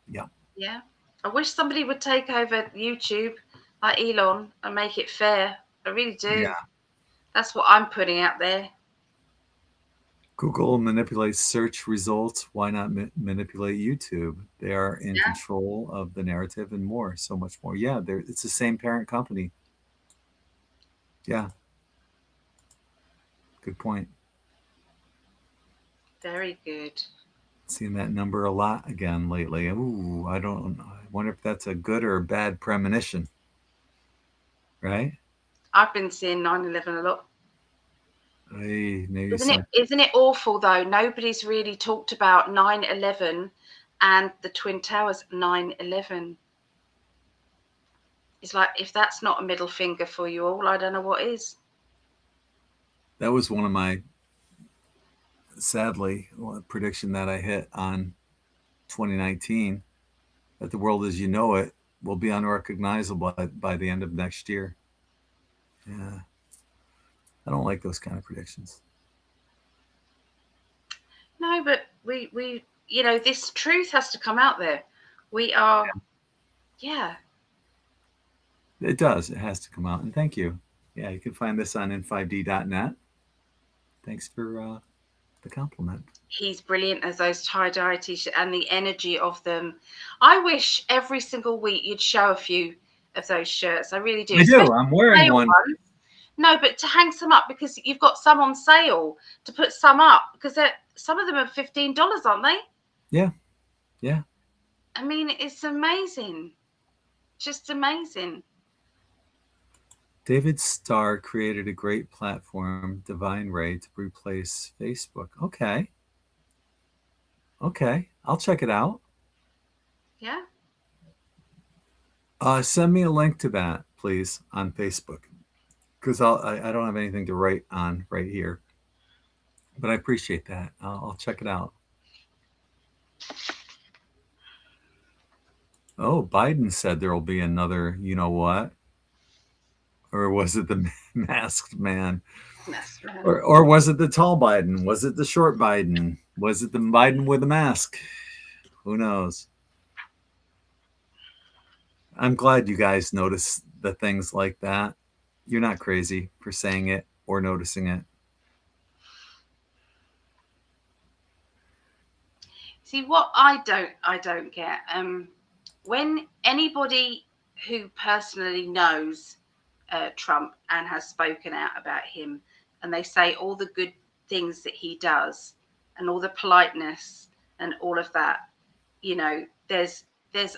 Yeah. Yeah. I wish somebody would take over YouTube like Elon and make it fair. I really do. Yeah. That's what I'm putting out there. Google manipulates search results. Why not manipulate YouTube? They are in control of the narrative and more, so much more. Yeah, it's the same parent company. Yeah. Good point. Very good. Seeing that number a lot again lately. Ooh, I wonder if that's a good or a bad premonition. Right? I've been seeing 9/11 a lot. Hey, maybe isn't it awful though? Nobody's really talked about 9/11 and the Twin Towers 9/11. It's like, if that's not a middle finger for you all, I don't know what is. That was one of my, sadly, prediction that I hit on 2019, that the world as you know it will be unrecognizable by the end of next year. Yeah. I don't like those kind of predictions. No, but we this truth has to come out there. We are, yeah. It does. It has to come out. And thank you. Yeah, you can find this on in5d.net. Thanks for the compliment. He's brilliant as those tie-dye t-shirts and the energy of them. I wish every single week you'd show a few of those shirts. I really do. I do. I'm wearing one. No, but to hang some up, because you've got some on sale, to put some up, because some of them are $15, aren't they? Yeah. Yeah. I mean, it's amazing. Just amazing. David Starr created a great platform, Divine Ray, to replace Facebook. Okay. Okay. I'll check it out. Yeah. Send me a link to that, please, on Facebook. Because I don't have anything to write on right here. But I appreciate that. I'll check it out. Oh, Biden said there will be another, you know what? Or was it the masked man? Masked man. Or was it the tall Biden? Was it the short Biden? Was it the Biden with a mask? Who knows? I'm glad you guys notice the things like that. You're not crazy for saying it or noticing it. See, what I don't get, when anybody who personally knows Trump and has spoken out about him, and they say all the good things that he does and all the politeness and all of that, you know,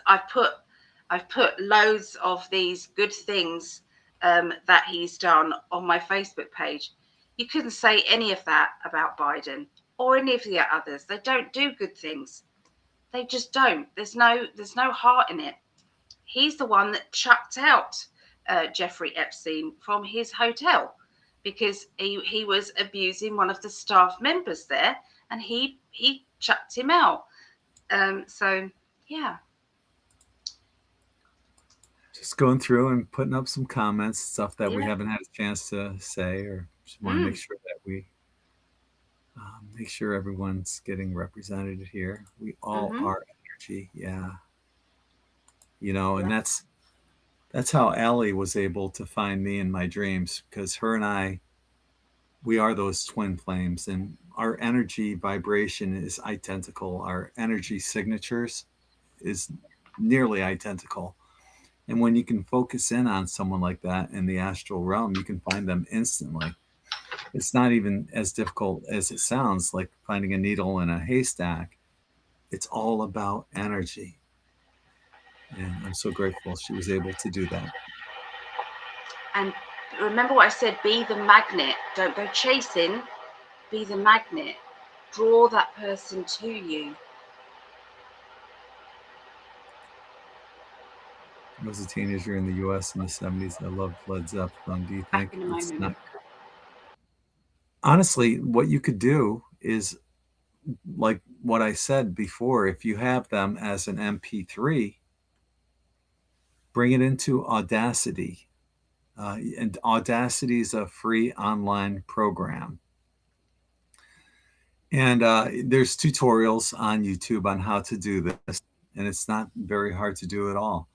I've put loads of these good things that he's done on my Facebook page. You couldn't say any of that about Biden or any of the others. They don't do good things. They just don't. There's no heart in it. He's the one that chucked out Jeffrey Epstein from his hotel because he was abusing one of the staff members there, and he chucked him out. So yeah. Just going through and putting up some comments, stuff that we haven't had a chance to say, or just want to make sure that we make sure everyone's getting represented here. We all are energy, you know, and that's how Allie was able to find me in my dreams, because her and I, we are those twin flames, and our energy vibration is identical. Our energy signatures is nearly identical. And when you can focus in on someone like that in the astral realm, you can find them instantly. It's not even as difficult as it sounds, like finding a needle in a haystack. It's all about energy. And I'm so grateful she was able to do that. And remember what I said, be the magnet. Don't go chasing, be the magnet. Draw that person to you. I was a teenager in the U.S. in the 70s. I loved Led Zeppelin. Do you think it's not? Honestly, what you could do is, like what I said before, if you have them as an MP3, bring it into Audacity. And Audacity is a free online program. And there's tutorials on YouTube on how to do this. And it's not very hard to do at all.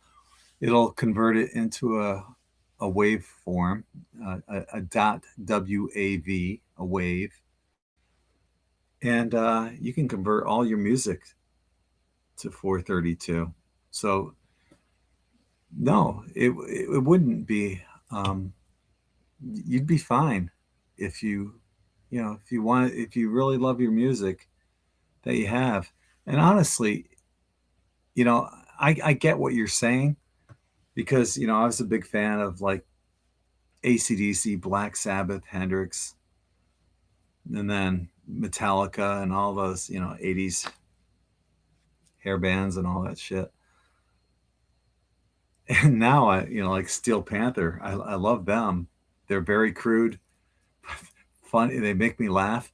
It'll convert it into a waveform, a .wav, a wave. And you can convert all your music to 432. So no, it wouldn't be, you'd be fine if you really love your music that you have. And honestly, you know, I get what you're saying, because, you know, I was a big fan of like AC/DC, Black Sabbath, Hendrix, and then Metallica and all those, you know, 80s hair bands and all that shit. And now like Steel Panther, I love them. They're very crude, funny. They make me laugh.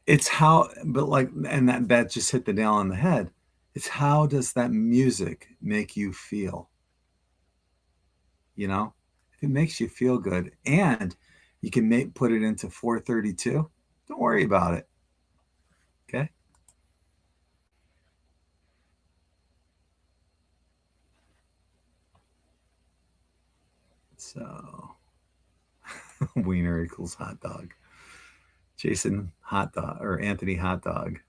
It's how, but like, and that just hit the nail on the head. It's how does that music make you feel? You know, if it makes you feel good and you can put it into 432, don't worry about it. Okay. So wiener equals hot dog. Jason hot dog, or Anthony hot dog.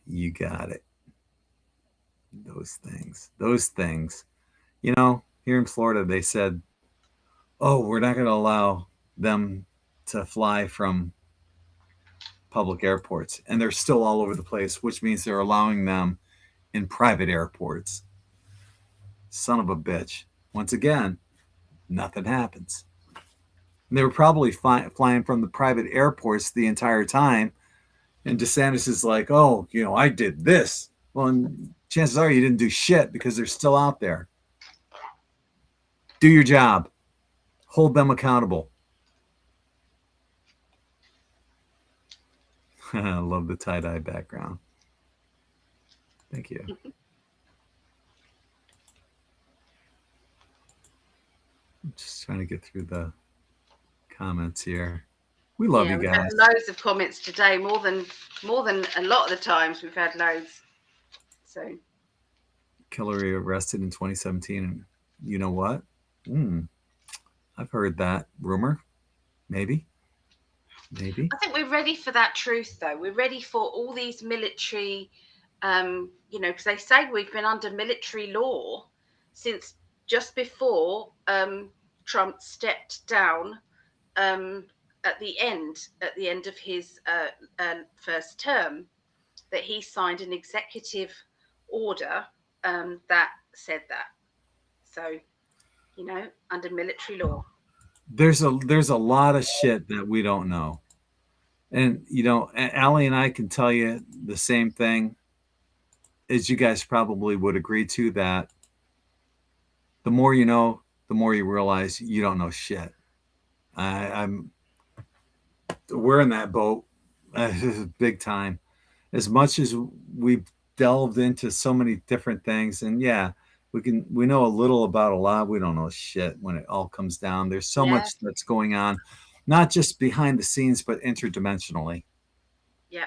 You got it. Those things. You know, here in Florida, they said, oh, we're not going to allow them to fly from public airports. And they're still all over the place, which means they're allowing them in private airports. Son of a bitch. Once again, nothing happens. And they were probably flying from the private airports the entire time. And DeSantis is like, oh, you know, I did this. Well, and chances are you didn't do shit, because they're still out there. Do your job. Hold them accountable. I love the tie-dye background. Thank you. I'm just trying to get through the comments here. We love you guys. We've had loads of comments today, more than a lot of the times we've had loads. So Hillary arrested in 2017, and you know what? I've heard that rumor. Maybe. I think we're ready for that truth, though. We're ready for all these military, because they say we've been under military law since just before Trump stepped down at the end of his first term, that he signed an executive order that said that. So, under military law. There's a lot of shit that we don't know. And, Allie and I can tell you the same thing, as you guys probably would agree to, that the more you know, the more you realize you don't know shit. We're in that boat big time. As much as we've delved into so many different things, and yeah, we know a little about a lot. We don't know shit when it all comes down. There's so much that's going on, not just behind the scenes, but interdimensionally. Yeah.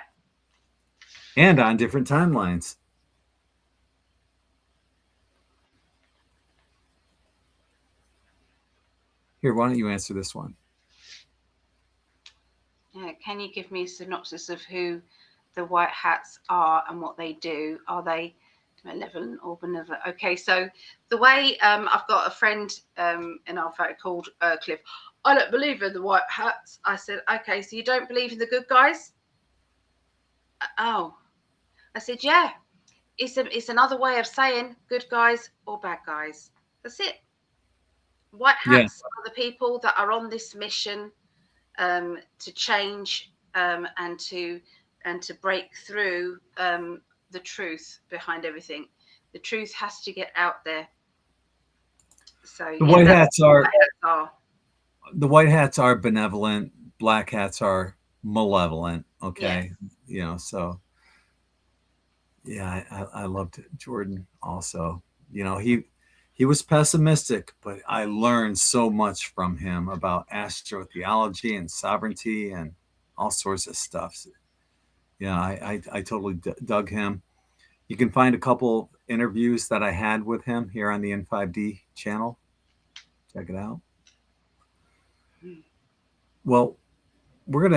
And on different timelines. Here, why don't you answer this one? Can you give me a synopsis of who the White Hats are and what they do? Are they malevolent or benevolent? Okay, so the way I've got a friend in our family called Cliff. I don't believe in the White Hats. I said, okay, so you don't believe in the good guys? Oh, I said, yeah. It's another way of saying good guys or bad guys. That's it. White Hats are the people that are on this mission to change and to break through the truth behind everything. The truth has to get out there. So the White Hats are benevolent. Black Hats are malevolent. Okay, so yeah, I loved Jordan also. He was pessimistic, but I learned so much from him about astrotheology and sovereignty and all sorts of stuff. I totally dug him. You can find a couple interviews that I had with him here on the In5d channel. Check it out. Well, we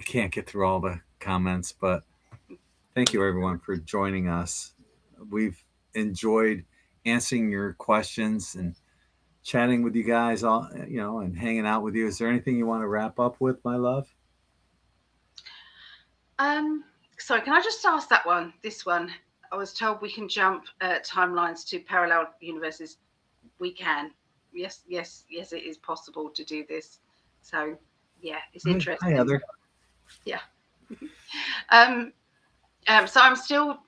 can't get through all the comments, but thank you everyone for joining us. We've enjoyed answering your questions and chatting with you guys, and hanging out with you. Is there anything you want to wrap up with, my love? So can I just ask this one? I was told we can jump timelines to parallel universes. We can. Yes, it is possible to do this. So yeah, it's interesting. Hi, Heather. Yeah. So I'm still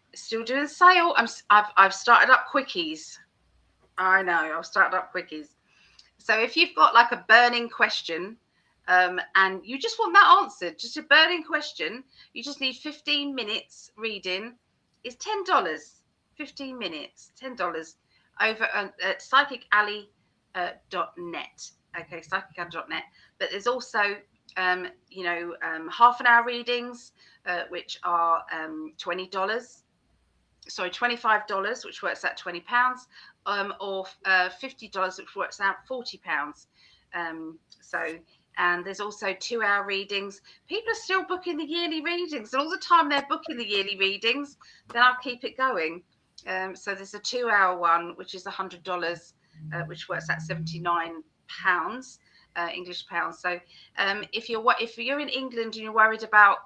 doing a sale. I've started up quickies. I know, I've started up quickies. So if you've got like a burning question, and you just want that answered, just a burning question, you just need 15 minutes reading. It's $10. 15 minutes, $10 over at PsychicAlly.net. Okay, PsychicAlly.net. But there's also half an hour readings, which are $20. Sorry, $25, which works out £20, or $50, which works out £40. And there's also 2 hour readings. People are still booking the yearly readings, and all the time they're booking the yearly readings, then I'll keep it going. So there's a 2 hour one, which is $100, which works out £79 English pounds. So if you're in England and you're worried about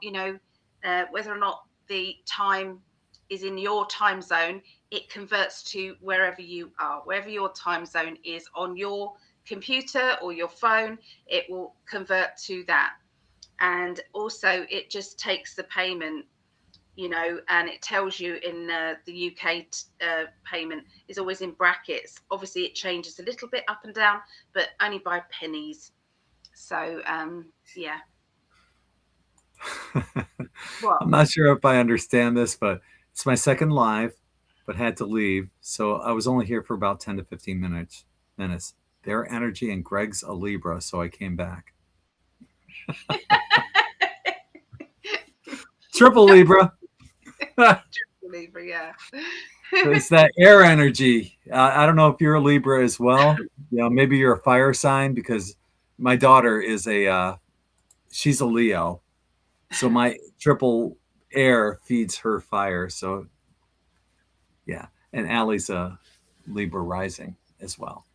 whether or not the time is in your time zone, it converts to wherever you are, wherever your time zone is on your computer or your phone, it will convert to that. And also it just takes the payment, and it tells you in the UK payment is always in brackets. Obviously it changes a little bit up and down, but only by pennies. So yeah. I'm not sure if I understand this, but it's my second live, but had to leave. So I was only here for about 10 to 15 minutes. Their energy, and Gregg's a Libra, so I came back. Triple Libra. Triple Libra, yeah. It's that air energy. I don't know if you're a Libra as well. Maybe you're a fire sign, because my daughter is she's a Leo, so my triple air feeds her fire. So yeah, and Allie's a Libra rising as well.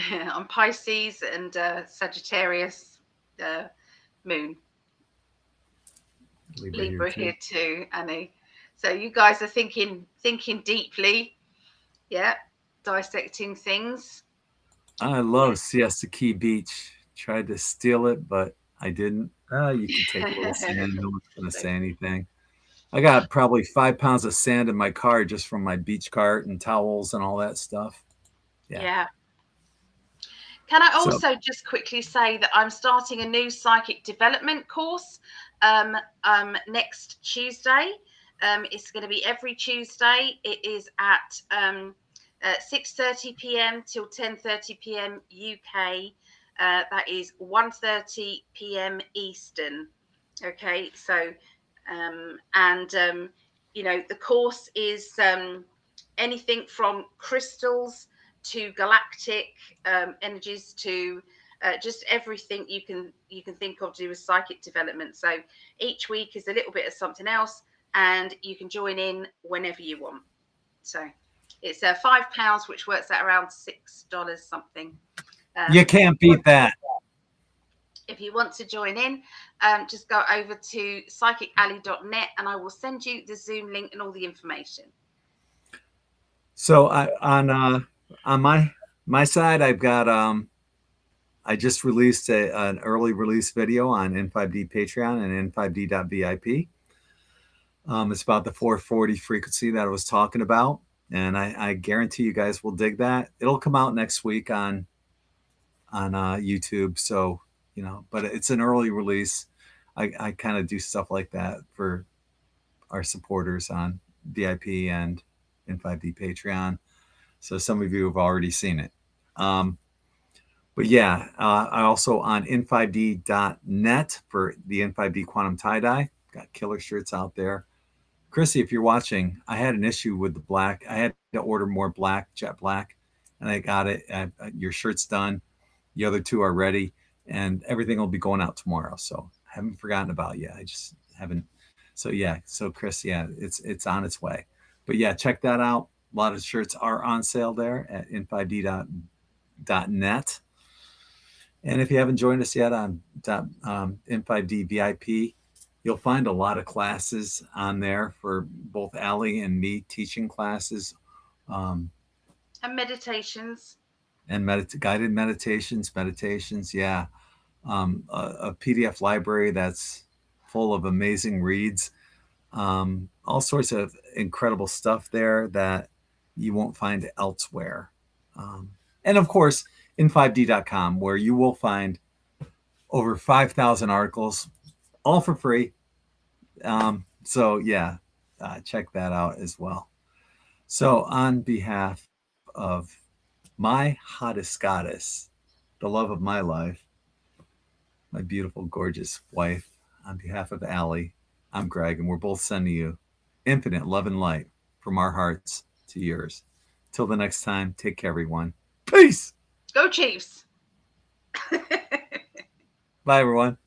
I'm Pisces and Sagittarius moon. Libra here too, Annie. So you guys are thinking deeply, yeah, dissecting things. I love Siesta Key Beach. Tried to steal it, but I didn't. You can take a little sand. No one's going to say anything. I got probably 5 pounds of sand in my car just from my beach cart and towels and all that stuff. Yeah. Can I also just quickly say that I'm starting a new psychic development course next Tuesday. It's going to be every Tuesday. It is at 6:30 p.m. till 10:30 p.m. UK. That is 1:30 p.m. Eastern. Okay, so you know, the course is anything from crystals to galactic energies to just everything you can think of to do with psychic development. So each week is a little bit of something else, and you can join in whenever you want. So it's £5, which works out around $6 something. You can't beat that. If you want to join in, just go over to PsychicAlly.net and I will send you the Zoom link and all the information. So on my side, I've got I just released an early release video on In5d Patreon and In5d.vip. It's about the 440 frequency that I was talking about, and I guarantee you guys will dig that. It'll come out next week on YouTube. So you know, but it's an early release. I kind of do stuff like that for our supporters on VIP and In5d Patreon. So some of you have already seen it. But yeah, I also on In5d.net for the In5d Quantum Tie-Dye. Got killer shirts out there. Chrissy, if you're watching, I had an issue with the black. I had to order more black, jet black, and I got it. Your shirt's done. The other two are ready, and everything will be going out tomorrow. So I haven't forgotten about you. I just haven't. So yeah, so Chris, yeah, it's on its way. But yeah, check that out. A lot of shirts are on sale there at In5d.net. And if you haven't joined us yet on In5d VIP, you'll find a lot of classes on there for both Allie and me teaching classes. And meditations. And guided meditations, yeah. A PDF library that's full of amazing reads. All sorts of incredible stuff there that you won't find elsewhere. And of course, In5d.com, where you will find over 5,000 articles, all for free. So yeah, check that out as well. So on behalf of my hottest goddess, the love of my life, my beautiful, gorgeous wife, on behalf of Allie, I'm Gregg, and we're both sending you infinite love and light from our hearts to yours. Till the next time, take care, everyone. Peace. Go Chiefs. Bye, everyone.